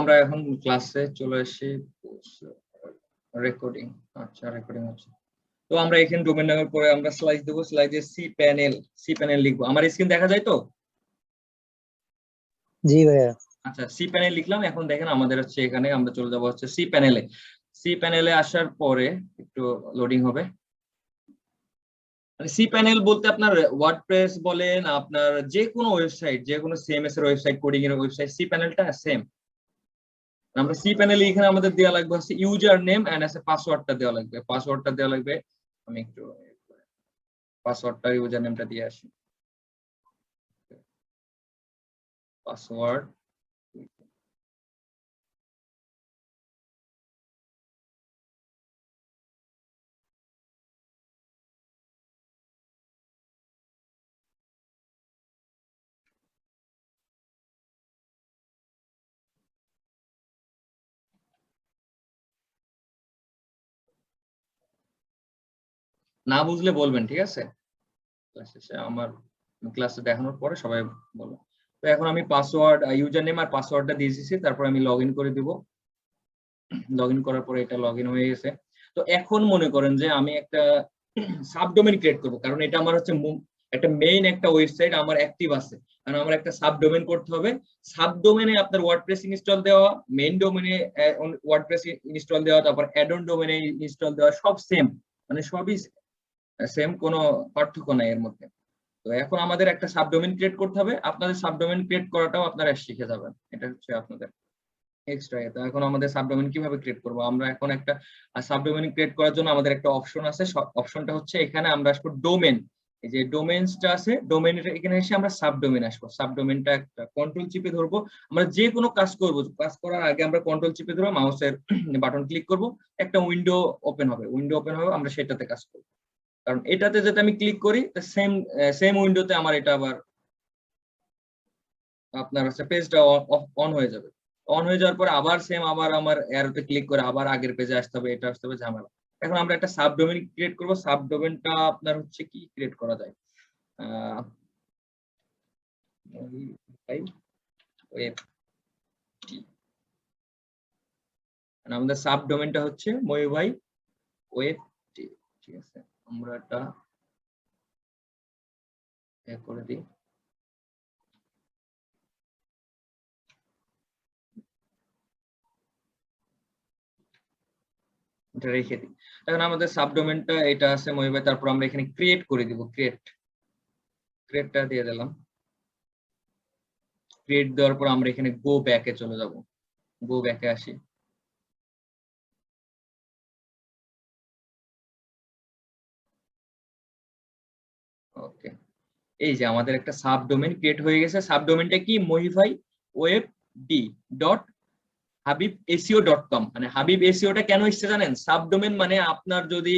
আমরা এখন ক্লাসে চলে আসি। রেকর্ডিং, আচ্ছা রেকর্ডিং হচ্ছে। তো আমরা এখানে ডোমেন নেমের পরে আমরা স্লাইড দেবো, স্লাইডে সি প্যানেল লিখবো। আমার স্ক্রিন দেখা যায় তো? জি ভাইয়া। আচ্ছা, সি প্যানেল লিখলাম। এখন দেখেন আমাদের হচ্ছে এখানে আমরা চলে যাবো হচ্ছে সি প্যানেলে। সি প্যানেলে আসার পরে একটু লোডিং হবে। মানে সি প্যানেল বলতে আপনার ওয়ার্ডপ্রেস বলেন, আপনার যে কোনো ওয়েবসাইট, যে কোনো সিএমএস এর ওয়েবসাইট, কোডিং এর ওয়েবসাইট, সি প্যানেলটা সেম। আমরা সি প্যানেলে এখানে আমাদের দেওয়া লাগবে হচ্ছে ইউজার নেম এন্ড আছে পাসওয়ার্ডটা দেওয়া লাগবে। পাসওয়ার্ডটা দেওয়া লাগবে, আমি একটু পাসওয়ার্ডটা ইউজার নেমটা দিয়ে আসি। পাসওয়ার্ড না বুঝলে বলবেন, ঠিক আছে? আমার ক্লাসে দেখানোর পরে সবাই বলবো। তো এখন আমি পাসওয়ার্ড, ইউজার নেম আর পাসওয়ার্ডটা দিয়ে দিয়েছি, তারপর আমি লগ ইন করে দিব। লগ ইন করার পরে এটা লগ ইন হয়ে গেছে। তো এখন মনে করেন যে আমি একটা সাবডোমেন ক্রিয়েট করব, কারণ এটা আমার হচ্ছে একটা মেইন একটা ওয়েবসাইট আমার অ্যাক্টিভ আছে, কারণ আমার একটা সাবডোমেন করতে হবে। সাবডোমেনে আপনার ওয়ার্ডপ্রেস ইনস্টল দেওয়া, মেইন ডোমেনে ওয়ার্ডপ্রেস ইনস্টল দেওয়া, তারপর অ্যাড-অন ডোমেনে ইনস্টল দেওয়া, সব সেম, মানে সবই সেম, কোনো পার্থক্য নাই এর মধ্যে। তো এখন আমাদের একটা সাবডোমেন ক্রিয়েট করতে হবে। আপনাদের সাবডোমেন ক্রিয়েট করাটাও আপনারা শিখে যাবেন, এটা হচ্ছে আপনাদের এক্সট্রা। তো এখন আমাদের সাবডোমেন কিভাবে ক্রিয়েট করব? আমরা এখন একটা সাবডোমেন ক্রিয়েট করার জন্য আমাদের একটা অপশন আছে। অপশনটা হচ্ছে এখানে আমরা আসবো ডোমেন। এই যে ডোমেইনসটা আছে, ডোমেইনের এখানে এসে আমরা সাবডোমেন আসবো। সাবডোমেনটা একটা কন্ট্রোল চিপে ধরবো। আমরা যে কোনো কাজ করব, কাজ করার আগে আমরা কন্ট্রোল চিপে ধরবো, মাউসের বাটন ক্লিক করব, একটা উইন্ডো ওপেন হবে। উইন্ডো ওপেন হবে, আমরা সেটাতে কাজ করব। কারণ এটাতে যদি আমি ক্লিক করি, সেম সেম উইন্ডোতে আমার এটা আবার আপনার হচ্ছে পেজটা অন হয়ে যাবে। অন হয়ে যাওয়ার পরে আবার সেম, আবার আমার অ্যারোতে ক্লিক করে আবার আগের পেজে আসতে হবে, এটা আসতে হবে, ঝামেলা। এখন আমরা একটা সাবডোমেন ক্রিয়েট করব। সাবডোমেনটা আপনার হচ্ছে কি ক্রিয়েট করা যায়? ওয়েব টি, আমাদের সাবডোমেনটা হচ্ছে ময়ূভাই ওয়েব টি। ঠিক আছে, আমরা এটা করে দিই। এটা রেখে দিই। এখন আমাদের সাবডোমেনটা এটা আছে মহিবাই, তারপর আমরা এখানে ক্রিয়েট করে দিব। ক্রিয়েটটা দিয়ে দিলাম। ক্রিয়েট দেওয়ার পর আমরা এখানে গো ব্যাকে চলে যাব। গো ব্যাকে আসি। ওকে, এই যে আমাদের একটা সাবডোমেন ক্রিয়েট হয়ে গেছে। সাবডোমেনটা কি? মহিভাই web D dot Habib ACO dot com. মানে হাবিব এসিওটা কেন এসছে জানেন? সাবডোমেন মানে আপনার যদি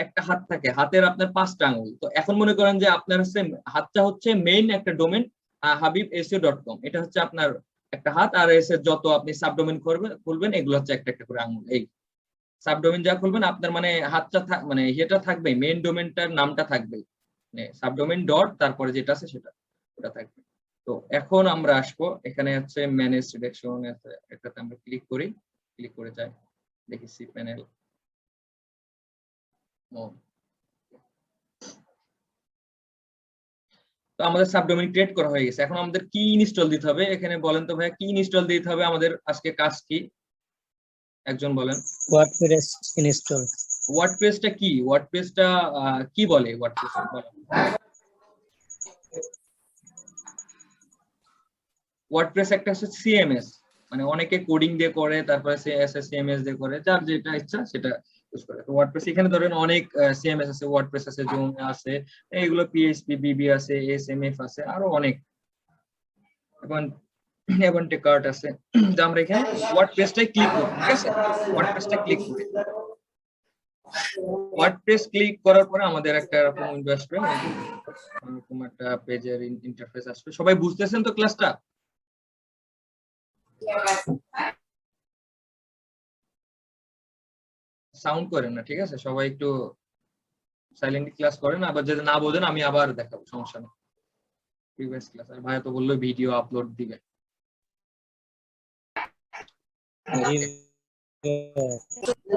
একটা হাত থাকে, হাতের আপনার 5টা আঙুল, তো এখন মনে করেন যে আপনার হচ্ছে হাতটা হচ্ছে মেইন একটা ডোমেন, হাবিব এসিও ডট কম, এটা হচ্ছে আপনার একটা হাত, আর এসে যত আপনি সাবডোমেন খুলবেন এগুলো হচ্ছে একটা একটা করে আঙুল। এই সাবডোমেন যা খুলবেন আপনার মানে হাতটা মানে এটা থাকবে, মেইন ডোমেনটার নামটা থাকবে, মানে সাবডোমেন ডট তারপরে যেটা আছে সেটা ওটা থাকবে। তো এখন আমরা আসবো এখানে হচ্ছে ম্যানেজ রিডাকশন, এটাতে আমরা ক্লিক করি। ক্লিক করে যাই, দেখি সি প্যানেল। তো আমাদের সাবডোমেন ক্রিয়েট করা হয়ে গেছে। এখন আমাদের কি ইনস্টল দিতে হবে এখানে বলেন তো ভাইয়া, কি ইনস্টল দিতে হবে আমাদের? আজকে কাজ কি একজন বলেন। WordPress install. ওয়ার্ডপ্রেসটা কি? ওয়ার্ডপ্রেসটা কি বলে? ওয়ার্ডপ্রেস বলেন। ওয়ার্ডপ্রেস একটা হচ্ছে সিএমএস, মানে অনেকে কোডিং দিয়ে করে, তারপরে সিএমএস দিয়ে করে, যার যেটা ইচ্ছা সেটা ইউজ করে। তো ওয়ার্ডপ্রেস এখানে ধরেন অনেক সিএমএস আছে, ওয়ার্ডপ্রেস আছে, জুম আছে, এগুলো পিএইচপি বিবি আছে, এসএমএফ আছে, আরো অনেক, এবং এভেন্টে কার্ড আছে। তো আমরা এখানে ওয়ার্ডপ্রেসটাই ক্লিক করব, ঠিক আছে? ওয়ার্ডপ্রেসটা ক্লিক করি। ওয়ার্ডপ্রেস ক্লিক করার পরে আমাদের একটা এরকম উইন্ডো আসবে, এরকম একটা পেজের ইন্টারফেস আসবে। সবাই বুঝতেছেন তো ক্লাসটা? সাউন্ড করেন না, ঠিক আছে? সবাই একটু সাইলেন্টলি ক্লাস করেন, আবার যদি না বোঝেন আমি আবার দেখাবো, সমস্যা নেই। প্রিভিয়াস ক্লাস আর ভাইয়া তো বললো ভিডিও আপলোড দিবে।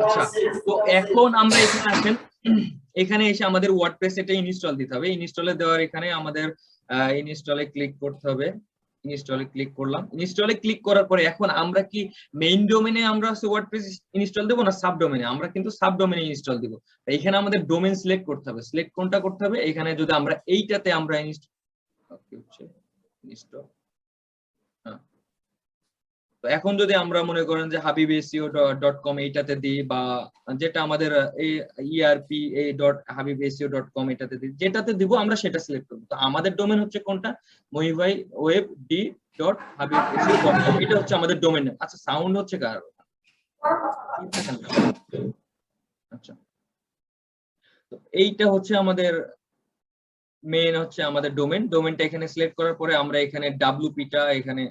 আচ্ছা, তো এখন আমরা এখানে আসেন, এখানে এসে আমাদের ওয়ার্ডপ্রেস এটা ইনস্টল দিতে হবে। ইনস্টলে দেওয়ার এখানে আমাদের ইনস্টলে ক্লিক করতে হবে। ইনস্টলে ক্লিক করলাম। ইনস্টলে ক্লিক করার পরে এখন আমরা কি মেইন ডোমেনে আমরা ওয়ার্ডপ্রেস ইনস্টল দেবো না সাব ডোমেনে? আমরা কিন্তু সাব ডোমেনে ইনস্টল দিব। এখানে আমাদের ডোমেন সিলেক্ট করতে হবে। সিলেক্ট কোনটা করতে হবে? এখানে যদি আমরা এইটাতে আমরা ইনস্টল, তো এখন যদি আমরা মনে করেন যে habibseo.com এইটাতে দিই, বা যেটা আমাদের erpa.habibseo.com এটাতে দিই, যেটাতে দিব আমরা সেটা সিলেক্ট করব। তো আমাদের ডোমেন হচ্ছে কোনটা? mohiweb.d.habibseo.com, এটা হচ্ছে আমাদের ডোমেন নেম। আচ্ছা, সাউন্ড হচ্ছে কার? আচ্ছা, তো এইটা হচ্ছে আমাদের মেইন হচ্ছে আমাদের ডোমেন। ডোমেনটা এখানে সিলেক্ট করার পরে আমরা এখানে wp-টা এখানে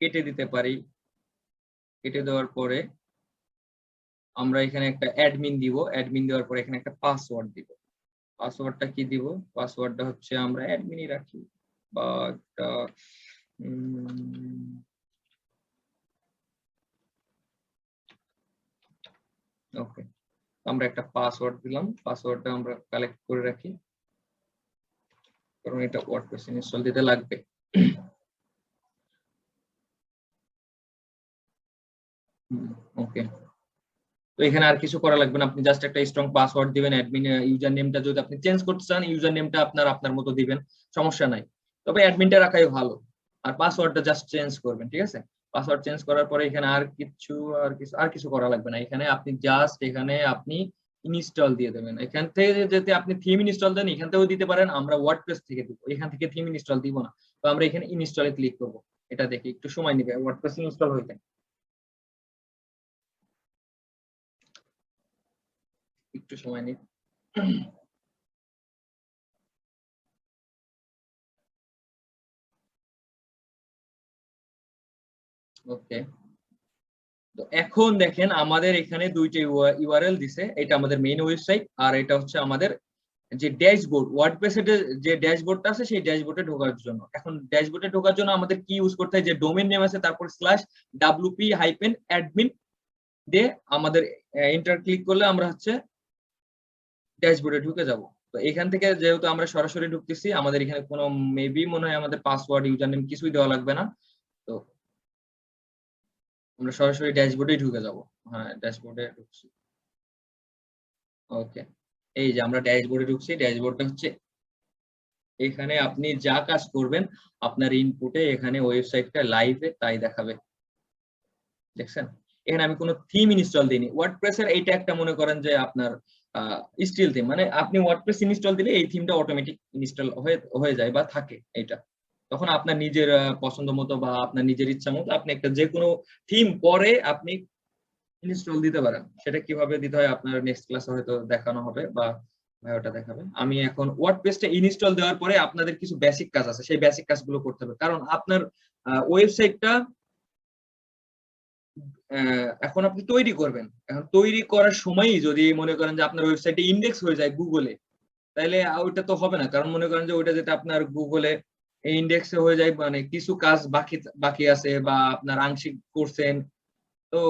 কেটে দিতে পারি। কেটে দেওয়ার পরে আমরা এখানে একটা অ্যাডমিন দিব। অ্যাডমিন দেওয়ার পরে এখানে একটা পাসওয়ার্ড দিব। পাসওয়ার্ডটা কি দিব? পাসওয়ার্ডটা হচ্ছে আমরা অ্যাডমিনই রাখি, বা একটা ওকে, আমরা একটা পাসওয়ার্ড দিলাম। পাসওয়ার্ডটা আমরা কালেক্ট করে রাখি, কারণ এটা ওয়ার্ডপ্রেস ইনস্টল দিতে লাগবে। ওকে, তো এখানে আর কিছু করা লাগবে না, আপনি জাস্ট একটা স্ট্রং পাসওয়ার্ড দিবেন। অ্যাডমিন ইউজার নেমটা যদি আপনি চেঞ্জ করতে চান, ইউজার নেমটা আপনার মতো দিবেন, সমস্যা নাই। তবে অ্যাডমিনটা রাখাই ভালো, আর পাসওয়ার্ডটা জাস্ট চেঞ্জ করবেন, ঠিক আছে? পাসওয়ার্ড চেঞ্জ করার পরে এখানে আর কিছু করা লাগবে না। এখানে আপনি জাস্ট এখানে আপনি ইনস্টল দিয়ে দেবেন। এখান থেকে যদি আপনি থিম ইনস্টল দেন এখান থেকেও দিতে পারেন, আমরা ওয়ার্ডপ্রেস থেকে দিব, এখান থেকে থিম ইনস্টল দিব না। তো আমরা এখানে ইনস্টলে ক্লিক করব। এটা দেখি একটু সময় নেবে ওয়ার্ডপ্রেস ইনস্টল হইতে, একটু সময় নিন। ওকে, তো এখন দেখেন আমাদের এখানে দুইটা ইউআরএল দিছে। এটা আমাদের মেইন ওয়েবসাইট, আর এটা হচ্ছে আমাদের যে ড্যাশবোর্ড, ওয়ার্ডপ্রেসের যে ড্যাশবোর্ডটা আছে সেই ড্যাশবোর্ডে ঢোকার জন্য। এখন ড্যাশবোর্ডে ঢোকার জন্য আমাদের কি ইউজ করতে হয়? যে ডোমেন নেম আছে, তারপর /wp-admin দিয়ে আমাদের এন্টার ক্লিক করলে আমরা হচ্ছে ড্যাশবোর্ডে ঢুকে যাব। তো এখান থেকে যেহেতু আমরা সরাসরি ঢুকতেছি, আমাদের এখানে কোনো মেবি মনে হয় আমাদের পাসওয়ার্ড ইউজার নেম কিছুই দেওয়া লাগবে না। তো আমরা সরাসরি ড্যাশবোর্ডেই ঢুকে যাব। হ্যাঁ, ড্যাশবোর্ডে ঢুকছি। ওকে, এই যে আমরা ড্যাশবোর্ডে ঢুকছি। ড্যাশবোর্ডটা হচ্ছে এখানে আপনি যা কাজ করবেন আপনার ইনপুটে এখানে ওয়েবসাইটটা লাইভে তাই দেখাবে। দেখছেন, এখানে আমি কোনো থিম ইনস্টল দিইনি। ওয়ার্ডপ্রেসের এইটা একটা মনে করেন যে আপনার স্টিল থিম, মানে আপনি ওয়ার্ডপ্রেস ইনস্টল দিলে এই থিমটা অটোমেটিক ইনস্টল হয়ে যায় বা থাকে। এইটা তখন আপনার নিজের পছন্দ মতো বা আপনার নিজের ইচ্ছা মতো আপনি একটা যে কোনো থিম পরে আপনি ইনস্টল দিতে পারেন। সেটা কিভাবে দিতে হয় আপনার নেক্সট ক্লাসে হয়তো দেখানো হবে, বা ওটা দেখাবে। আমি এখন ওয়ার্ডপ্রেসটা ইনস্টল দেওয়ার পরে আপনাদের কিছু বেসিক কাজ আছে, সেই বেসিক কাজগুলো করতে হবে। কারণ আপনার ওয়েবসাইটটা এখন আপনি তৈরি করবেন। এখন তৈরি করার সময়ই যদি মনে করেন যে আপনার ওয়েবসাইটে ইন্ডেক্স হয়ে যায় গুগলে, তাহলে ওইটা তো হবে না। কারণ মনে করেন যে ওইটা যেটা আপনার গুগলে ইন্ডেক্সে হয়ে যায়, মানে কিছু কাজ বাকি আছে বা আপনার আংশিক করছেন, তো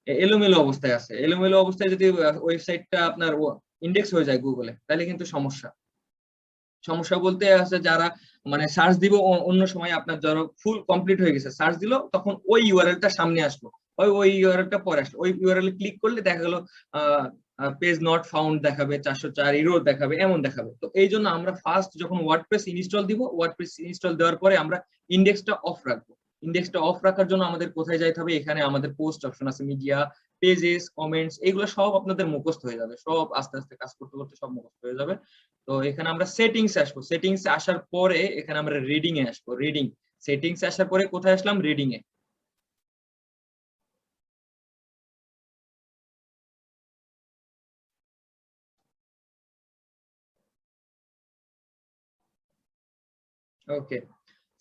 এলোমেলো অবস্থায় আছে। এলোমেলো অবস্থায় যদি ওয়েবসাইটটা আপনার ইন্ডেক্স হয়ে যায় গুগলে, তাহলে কিন্তু সমস্যা। সমস্যা বলতে আছে যারা মানে সার্চ দিব অন্য সময়, আপনার ধরো ফুল কমপ্লিট হয়ে গেছে, সার্চ দিল তখন ওই ইউআরএলটা সামনে আসলো, ওই ইউআরএলটা পরে আসলো, ওই ইউআরএল ক্লিক করলে দেখা গেল পেজ নট ফাউন্ড দেখাবে, 404 এরর দেখাবে, এমন দেখাবে। তো এই জন্য আমরা ফার্স্ট যখন ওয়ার্ডপ্রেস ইনস্টল দিব, ওয়ার্ডপ্রেস ইনস্টল দেওয়ার পরে আমরা ইন্ডেক্সটা অফ রাখবো। ইন্ডেক্সটা অফ রাখার জন্য আমাদের কোথায় যাইতে হবে? এখানে আমাদের পোস্ট অপশন আছে, মিডিয়া, পেজেস, কমেন্টস, এগুলো সব আপনাদের মুখস্থ হয়ে যাবে। সব আস্তে আস্তে কাজ করতে করতে সব মুখস্থ হয়ে যাবে। তো এখানে আমরা সেটিংস আসবো। সেটিংস আসার পরে এখানে আমরা রিডিং এ আসবো। রিডিং, সেটিংস আসার পরে কোথায় আসলাম? Reading a. ওকে,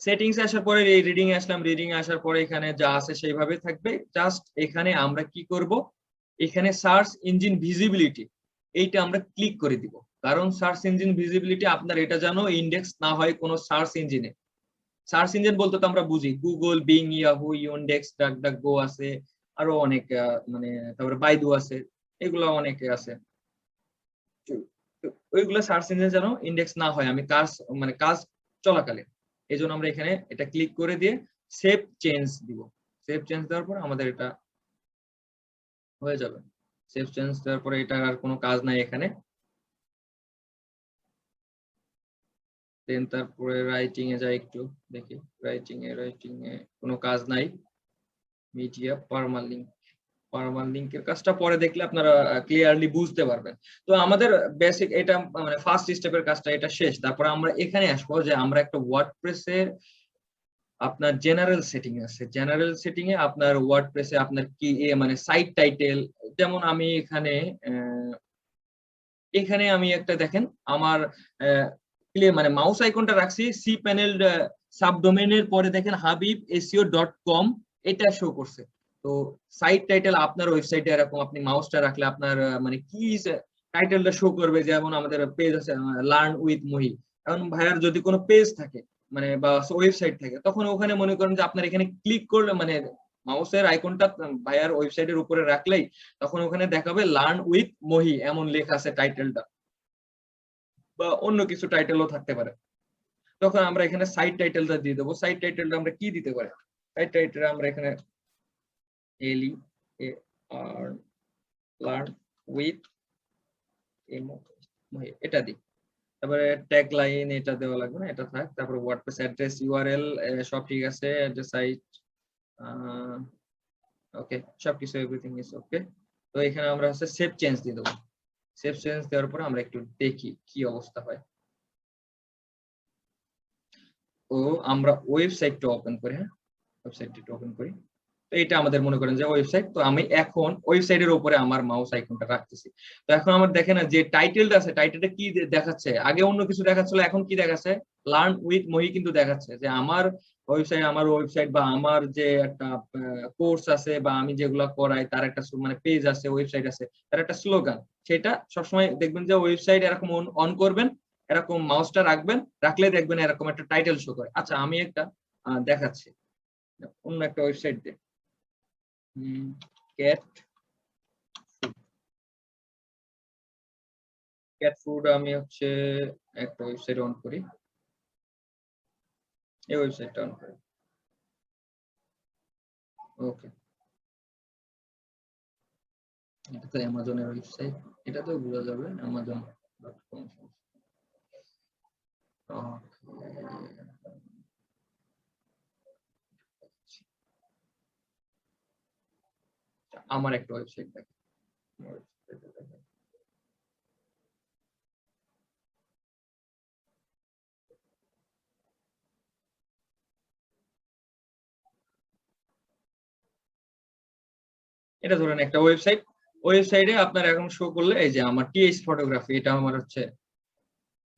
সেটিংস আসার পরে এই reading a Aslam. Reading a আসার পরে এখানে যা আছে সেইভাবে থাকবে। জাস্ট এখানে আমরা কি করব? এখানে সার্চ ইঞ্জিন ভিজিবিলিটি, এইটা আমরা ক্লিক করে দিব। কারণ সার্চ ইঞ্জিন ভিজিবিলিটি আপনার এটা জানো ইন্ডেক্স না হয় কোনো সার্চ ইঞ্জিনে। সার্চ ইঞ্জিন বলতে তো আমরা বুঝি Google, being, Yahoo, index, DuckDuckGo আছে, আরো অনেক মানে তারপরে বাইদু আছে, এগুলো অনেকে আছে। ওইগুলো সার্চ ইঞ্জিন যেন ইন্ডেক্স না হয় আমি কাজ চলাকালীন, এই জন্য আমরা এখানে এটা ক্লিক করে দিয়ে সেভ চেঞ্জ দিব। সেভ চেঞ্জ দেওয়ার পর আমাদের এটা হয়ে যাবে। সেভ চেঞ্জ দেওয়ার পরে এটা আর কোনো কাজ নাই এখানে। দেন তারপরে রাইটিং এ যাই, একটু দেখি রাইটিং এ কোনো কাজ নাই। মিডিয়া পারমালিঙ্কের কাজটা পরে দেখলে আপনারা ক্লিয়ারলি বুঝতে পারবেন। তো আমাদের বেসিক এটা মানে ফার্স্ট স্টেপের কাজটা এটা শেষ। তারপরে আমরা এখানে আসবো যে আমরা একটা ওয়ার্ডপ্রেসের আপনার জেনারেল সেটিং আছে, জেনারেল সেটিং এ আপনার ওয়ার্ডপ্রেসে আপনার কি মানে সাইট টাইটেল, যেমন আমি এখানে আমি একটা দেখেন আমার মানে মাউস আইকনটা রাখছি সি প্যানেল সাবডোমেনের পরে দেখেন habibseo.com এটা শো করছে। তো সাইট টাইটেল আপনার ওয়েবসাইটে এরকম আপনি মাউসটা রাখলে আপনার মানে কি টাইটেলটা শো করবে, যেমন আমাদের পেজ আছে লার্ন উইথ মহি। এখন ভাইয়ার যদি কোনো পেজ থাকে মানে বা ওয়েবসাইট থাকে, তখন ওখানে মনে করেন যে আপনার এখানে ক্লিক করলে মানে মাউসের আইকনটা ভাইয়ার ওয়েবসাইটের উপরে রাখলেই তখন ওখানে দেখাবে লার্ন উইথ মহি এমন লেখা আছে টাইটেলটা, বা অন্য কিছু টাইটেলও থাকতে পারে। তখন আমরা এখানে সাইট টাইটেলটা দিয়ে দেবো। সাইট টাইটেলটা আমরা কি দিতে পারি? সাইট টাইটেল আমরা এখানে লার্ন উইথ এটা দিই। তারপরে ট্যাগ লাইন এটা দেওয়া লাগবে না, এটা থাক। তারপরে ওয়ার্ডপ্রেস অ্যাড্রেস, ইউআরএল সব ঠিক আছে, অ্যাড্রেস সাইট ওকে, সবকিছু এভরিথিং ইজ ওকে। তো এখানে আমরা হচ্ছে সেভ চেঞ্জ দিয়ে দেবো। সেভ চেঞ্জ দেওয়ার পরে আমরা একটু দেখি কি অবস্থা হয়। তো আমরা ওয়েবসাইটটা ওপেন করি, হ্যাঁ ওয়েবসাইটটা ওপেন করি। তো এটা আমাদের মনে করেন যে ওয়েবসাইট। তো আমি এখন ওয়েবসাইটের উপরে আমার মাউস আইকনটা রাখতেছি। তো এখন আমার দেখেন না যে টাইটেলটা আছে, টাইটেলটা কি দেখাচ্ছে? আগে অন্য কিছু দেখাচ্ছিল, এখন কি দেখাচ্ছে? লার্ন উইথ মহি কিন্তু দেখাচ্ছে যে আমার ওয়েবসাইট বা আমার যে একটা কোর্স আছে বা আমি যেগুলো করাই তার একটা মানে পেজ আছে, ওয়েবসাইট আছে, তার একটা স্লোগান। সেটা সবসময় দেখবেন যে ওয়েবসাইট এরকম অন করবেন, এরকম মাউসটা রাখবেন, রাখলে দেখবেন এরকম একটা টাইটেল শো করে। আচ্ছা আমি একটা দেখাচ্ছি অন্য একটা ওয়েবসাইট দিয়ে, ক্যাট ফুড আমি হচ্ছে একটা ওয়েবসাইট অন করি, এই ওয়েবসাইটটা অন করি। ওকে, এটা তো অ্যামাজনের ওয়েবসাইট, এটা তো বোঝা যাবে amazon.com। আমার একটা ওয়েবসাইট দেখেন, এটা ধরেন একটা ওয়েবসাইটে আপনার এখন শো করলে এই যে আমার টিএইচ ফটোগ্রাফি, এটা আমার হচ্ছে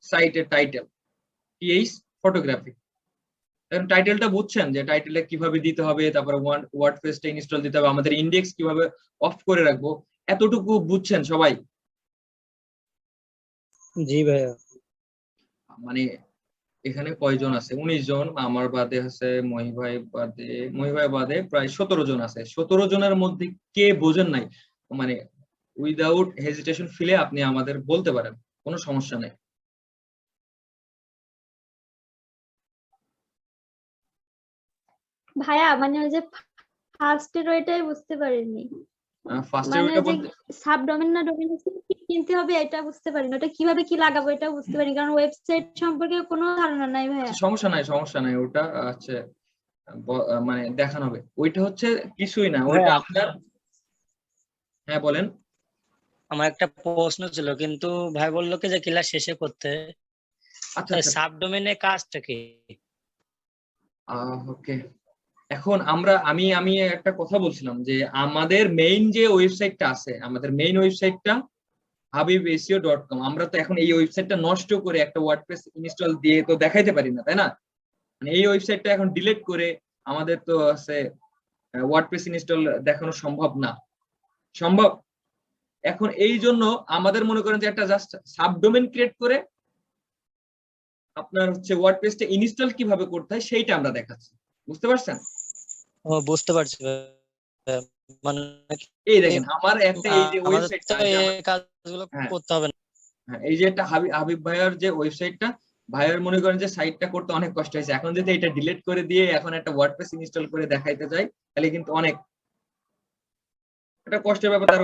সাইটের টাইটেল টিএইচ ফটোগ্রাফি। এখন টাইটেলটা বুঝছেন যে টাইটেলটা কিভাবে দিতে হবে, তারপরে ওয়ার্ডপ্রেসটা ইনস্টল দিতে হবে, আমাদের ইন্ডেক্স কিভাবে অফ করে রাখবো, এতটুকু বুঝছেন সবাই? জি ভাইয়া। মানে এখানে কয়জন আছে? 19 জন, আমার বাদে আছে মহি ভাই বাদে প্রায় 17 জন আছে। 17 জনের মধ্যে কে বোঝেন নাই মানে উইদাউট হেজিটেশন ফিলে আপনি আমাদের বলতে পারেন, কোনো সমস্যা নেই। ভাইয়া মানে ওই যে ফার্স্টের ওইটাই বুঝতে পারিনি, ফার্স্টে মানে ওইটা যে বলতে সাবডোমেন না ডোমেন কি কিনতে হবে এটা বুঝতে পারিনি, ওটা কিভাবে কি লাগাবো এটা বুঝতে পারিনি, কারণ ওয়েবসাইট সম্পর্কে কোনো ধারণা নাই ভাইয়া। সমস্যা নাই ওটা হচ্ছে মানে দেখানো হবে। ওইটা হচ্ছে কিছুই না, ওইটা ভাইয়া আপনার। হ্যাঁ বলেন। আমার একটা প্রশ্ন ছিল, কিন্তু ভাই বললো কি যে ক্লাস শেষে করতে। আচ্ছা আচ্ছা সাবডোমেনের কাজটা কি? ওকে, এখন আমি একটা কথা বলছিলাম যে আমাদের মেইন যে ওয়েবসাইটটা আছে, আমাদের মেইন ওয়েবসাইটটা habibseo.com, আমরা তো এখন এই ওয়েবসাইটটা নষ্ট করে একটা ওয়ার্ডপ্রেস ইনস্টল দিয়ে তো দেখাইতে পারি না, তাই না? মানে এই ওয়েবসাইটটা এখন ডিলিট করে আমাদের তো আছে ওয়ার্ডপ্রেস ইনস্টল দেখানো সম্ভব না। সম্ভব? এখন এই জন্য আমাদের মনে করেন যে একটা জাস্ট সাবডোমেন ক্রিয়েট করে আপনার হচ্ছে ওয়ার্ডপ্রেসটা ইনস্টল কিভাবে করতে হয় সেইটা আমরা দেখাচ্ছি, বুঝতে পারছেন? ও বুঝতে পারছি ভাইয়া। মানে এই দেখেন আমার একটা এই যে আমাদের ওয়েবসাইটটা তো এই কাজগুলো হ্যাঁ করতে হবে না। হ্যাঁ, এই যে একটা হাবিব ভাইয়ার যে ওয়েবসাইটটা, ভাইয়ার মনে করেন যে সাইটটা করতে অনেক কষ্ট হয়েছে, এখন যদি এটা ডিলিট করে দিয়ে এখন একটা ওয়ার্ডপ্রেস ইনস্টল করে দেখাইতে যাই তাহলে কিন্তু অনেক একটা কষ্টের ব্যাপার। তার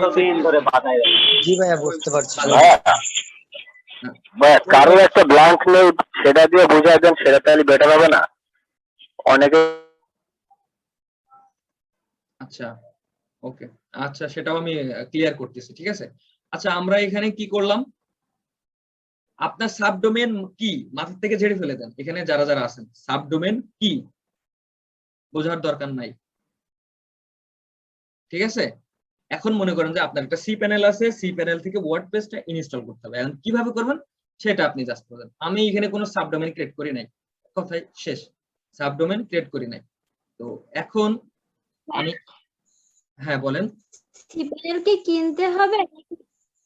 জি ভাইয়া বুঝতে পারছি। কারোর একটা ব্ল্যাঙ্ক নোট সেটা দিয়ে বুঝাই দেন, সেটা তাহলে বেটার হবে না? অনেকে আচ্ছা ওকে, আচ্ছা সেটাও আমি ক্লিয়ার করতেছি, ঠিক আছে। আচ্ছা আমরা এখানে কি করলাম, আপনার সাবডোমেন কি মাথা থেকে ঝেড়ে ফেলে দেন, এখানে যারা যারা আছেন সাবডোমেন কি বোঝার দরকার নাই, ঠিক আছে। এখন মনে করেন যে আপনার একটা সি প্যানেল আছে, সি প্যানেল থেকে ওয়ার্ডপ্রেসটা ইনস্টল করতে হবে, এখন কিভাবে করবেন সেটা আপনি জাস্ট বলেন। আমি এখানে কোনো সাবডোমেন ক্রিয়েট করি নাই, কথাই শেষ, সাবডোমেন ক্রিয়েট করি নাই। তো এখন আমি হ্যাঁ বলেন। সি প্যানেল কি কিনতে হবে?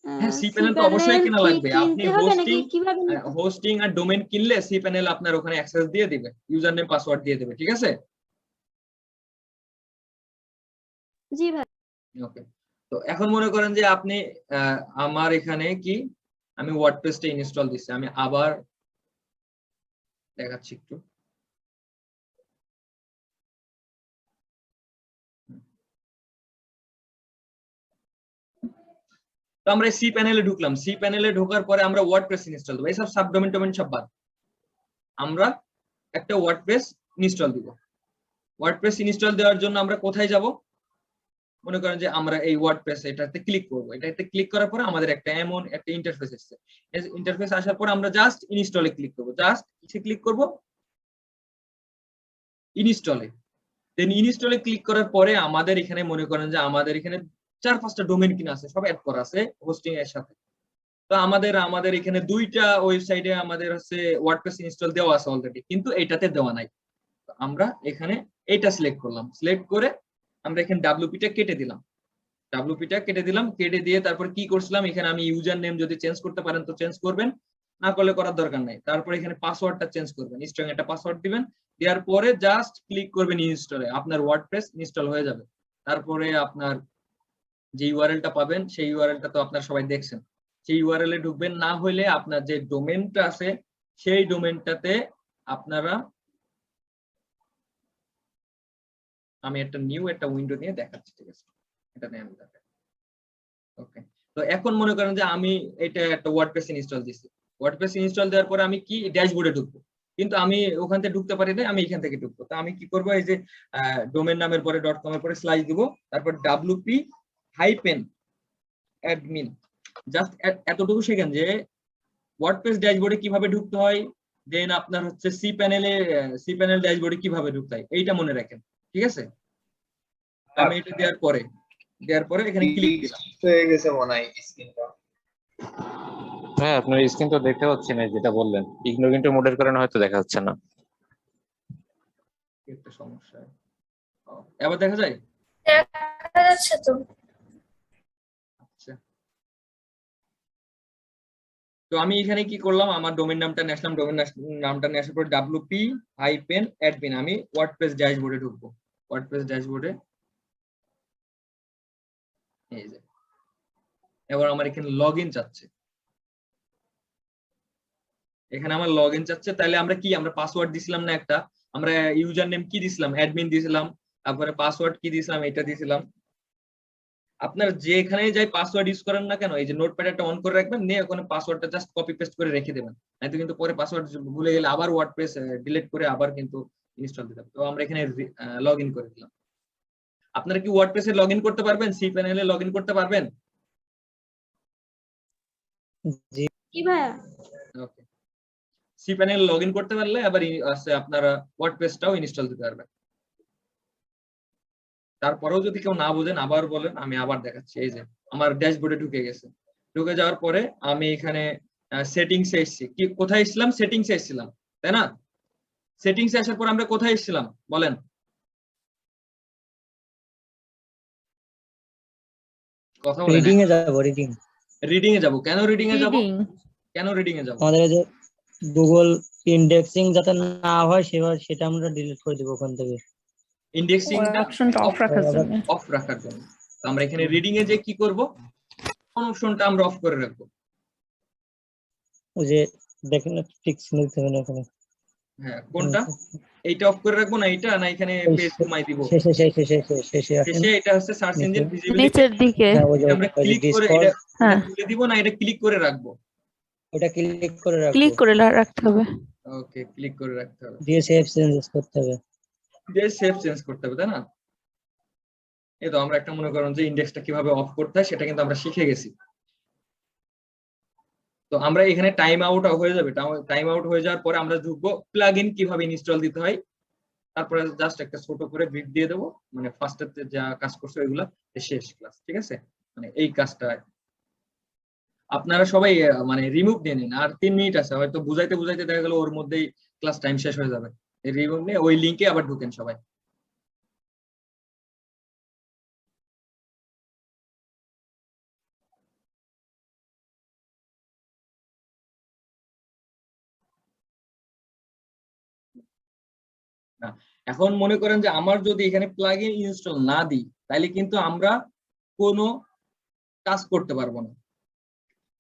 হ্যাঁ সি প্যানেল তো অবশ্যই কেনা লাগবে, আপনি কিনতে হবে নাকি হোস্টিং কিভাবে হোস্টিং আর ডোমেইন কিনলে সি প্যানেল আপনার ওখানে অ্যাক্সেস দিয়ে দিবে, ইউজার নেম পাসওয়ার্ড দিয়ে দেবে, ঠিক আছে। জি ভাই। ওকে, তো এখন মনে করেন যে আপনি আমার এখানে কি আমি ওয়ার্ডপ্রেসটা ইনস্টল দিচ্ছি, আমি আবার দেখাচ্ছি একটু। তো আমরা সি প্যানেলে ঢুকলাম, সি প্যানেলে ঢোকার পরে আমরা ওয়ার্ডপ্রেস ইনস্টল দেবো, এইসব সাবডোমেন টোমেন সব বাদ, আমরা একটা ওয়ার্ডপ্রেস ইনস্টল দিব। ওয়ার্ডপ্রেস ইনস্টল দেওয়ার জন্য আমরা কোথায় যাব, মনে করেন যে আমরা এই ওয়ার্ডপ্রেস এটাতে ক্লিক করব, এটাতে ক্লিক করার পরে আমাদের একটা এমন একটা ইন্টারফেস আসছে, ইন্টারফেস আসার পর আমরা জাস্ট ইনস্টলে ক্লিক করব, জাস্ট কিসে ক্লিক করব, ইনস্টলে। দেন ইনস্টলে ক্লিক করার পরে আমাদের এখানে মনে করেন যে আমাদের এখানে 4-5টা ডোমেইন কিনা আছে, সব অ্যাড করা আছে হোস্টিং এর সাথে। তো আমাদের এখানে 2টা ওয়েবসাইটে আমাদের হচ্ছে ওয়ার্ডপ্রেস ইনস্টল দেওয়া আছে অলরেডি, কিন্তু এটাতে দেওয়া নাই। তো আমরা এখানে এটা সিলেক্ট করলাম, সিলেক্ট করে আমরা এখানে ডাব্লিউপিটা কেটে দিলাম, ডাব্লিউপিটা কেটে দিলাম, কেটে দিয়ে তারপর কি করছিলাম, এখানে আমি ইউজার নেম যদি চেঞ্জ করতে পারেন তো চেঞ্জ করবেন, না করলে করার দরকার নাই। তারপর এখানে পাসওয়ার্ডটা চেঞ্জ করবেন, স্ট্রং একটা পাসওয়ার্ড দিবেন, দেওয়ার পরে জাস্ট ক্লিক করবেন ইনস্টলে, আপনার ওয়ার্ডপ্রেস ইনস্টল হয়ে যাবে। তারপরে আপনার যে ইউআরএলটা পাবেন সেই ইউআরএলটা তো আপনারা সবাই দেখছেন, সেই ইউআরএল এ ঢুকবেন, না হলে আপনার যে ডোমেনটা আছে সেই ডোমেনটাতে আপনারা, আমি একটা নিউ একটা উইন্ডো নিয়ে দেখাচ্ছি, ঠিক আছে, এটা নিয়ে আমি দেখাচ্ছি। ওকে, তো এখন মনে করেন যে আমি এটা একটা ওয়ার্ডপ্রেস ইনস্টল দিছি, ওয়ার্ডপ্রেস ইনস্টল দেওয়ার পরে আমি কি ড্যাশবোর্ডে ঢুকবো, কিন্তু আমি ওখান থেকে ঢুকতে পারি না, আমি এখান থেকে ঢুকবো। তো আমি কি করবো, এই যে ডোমেন নামের পরে .com এর পরে স্ল্যাশ দিব, তারপর wp-admin, জাস্ট এতটুকু শিখেন যে ওয়ার্ডপ্রেস ড্যাশবোর্ডে কিভাবে ঢুকতে হয়, দেন আপনার হচ্ছে সি প্যানেল ড্যাশবোর্ডে কিভাবে ঢুকতে হয়, এইটা মনে রাখেন, ঠিক আছে। আমি এটা দেওয়ার পরে এখানে ক্লিক দিলাম। হয়ে গেছে মনে হয় স্ক্রিনটা। হ্যাঁ আপনার স্ক্রিন তো দেখতে পাচ্ছি না, যেটা বললেন ইগনোর মোডের কারণে হয়তো দেখা যাচ্ছে না। একটা সমস্যা, এবার দেখা যায়, দেখা যাচ্ছে তো। আচ্ছা, তো আমি এখানে কি করলাম, আমার ডোমেইন নামটা নিয়ে আসলাম, ডোমেইন নামটা নিয়ে আসার পর wp-admin, আমি ওয়ার্ডপ্রেস ড্যাশবোর্ডে ঢুকবো, ওয়ার্ডপ্রেস ড্যাশবোর্ডে এই যে এবার আমার এখানে লগইন চাচ্ছে, এখানে আমার লগইন চাচ্ছে, তাহলে আমরা কি আমরা পাসওয়ার্ড দিছিলাম না একটা, আমরা ইউজার নেম কি দিছিলাম, অ্যাডমিন দিছিলাম, তারপরে পাসওয়ার্ড কি দিছিলাম, এটা দিছিলাম। আপনার যেখানে যাই পাসওয়ার্ড ইউজ করেন না কেন, এই যে নোটপ্যাড একটা অন করে রাখবেন, নিয়ে ওখানে পাসওয়ার্ডটা জাস্ট কপি পেস্ট করে রেখে দেবেন, নয়তো কিন্তু পরে পাসওয়ার্ড ভুলে গেলে আবার ওয়ার্ডপ্রেস ডিলিট করে আবার কিন্তু ইনস্টল দিতে হবে। তো আমরা এখানে লগইন করে দিলাম। আপনারা কি ওয়ার্ডপ্রেসে লগইন করতে পারবেন, সি প্যানেলে লগইন করতে পারবেন? জি কি ভাইয়া? ওকে, সি প্যানেল লগইন করতে পারলে আবার আপনারা ওয়ার্ডপ্রেসটাও ইনস্টল দিতে পারবেন। তারপরেও যদি কেউ না বুঝেন আবার বলেন, আমি আবার দেখাচ্ছি। এই যে আমার ড্যাশবোর্ডে ঢুকে গেছে, ঢুকে যাওয়ার পরে আমি এখানে সেটিংসে এসেছি, কি কোথায় এসেছিলাম, সেটিংসে এসেছিলাম তাই না। সেটিংসে আসার পর আমরা কোথায় এসেছিলাম বলেন, কথা বলেন। রিডিং এ যাব, রিডিং রিডিং এ যাব, কেন রিডিং এ যাব, কেন রিডিং এ যাব? আমাদের যে গুগল ইন্ডেক্সিং যাতে না হয় সেটা আমরা ডিলিট করে দিব ওখান থেকে। ইন্ডেক্সিংটা অপশনটা অফ রাখার আবার জন্য। অফ রাখার জন্য। তো আমরা এখানে রিডিং এ যে কি করব, কোন অপশনটা আমরা অফ করে রাখবো? ওই যে দেখেন ফিক্স নিতে হবে না ওখানে। হ্যাঁ, কোনটা? এইটা অফ করে রাখবো না এইটা, না এখানে পেজ কমাই দিব? শেষে শেষে শেষে শেষে আসেন। শেষে এটা হচ্ছে সার্চ ইঞ্জিন ভিজিবিলিটি। নিচের দিকে। হ্যাঁ, ওই যে আমরা ওই যে ক্লিক করে ডিসকর্ড, এটা হ্যাঁ তুলে দিব না এটা ক্লিক করে রাখবো? ওটা ক্লিক করে রাখবো। ক্লিক করে রাখতে হবে। ওকে, ক্লিক করে রাখতে হবে। দিয়ে সেভ চেঞ্জ করতে হবে। যে সেভ চেঞ্জ করতে হবে, তাই না? এই তো আমরা একটা মনে করেন যে ইন্ডেক্সটা কিভাবে অফ করতে হয় সেটা কিন্তু আমরা শিখে গেছি। তো আমরা এখানে টাইম আউট হয়ে যাবে, টাইম আউট হয়ে যাওয়ার পরে আমরা ঢুকবো প্লাগইন কিভাবে ইনস্টল দিতে হয়, তারপরে জাস্ট একটা ছোট করে ব্রিফ দিয়ে দেবো, মানে ফার্স্টে যা কাজ করছে ওইগুলা শেষ ক্লাস, ঠিক আছে? মানে এই কাজটা আপনারা সবাই মানে রিমুভ দিয়ে নিন। আর 3 মিনিট আছে, হয়তো বুঝাইতে বুঝাইতে দেখা গেল ওর মধ্যেই ক্লাস টাইম শেষ হয়ে যাবে। রিমুভ নিয়ে ওই লিংকে আবার ঢুকেন সবাই। এখন মনে করেন যে আমার যদি এখানে প্লাগইন ইনস্টল না দিই তাহলে কিন্তু আমরা কোনো কাজ করতে পারবো না।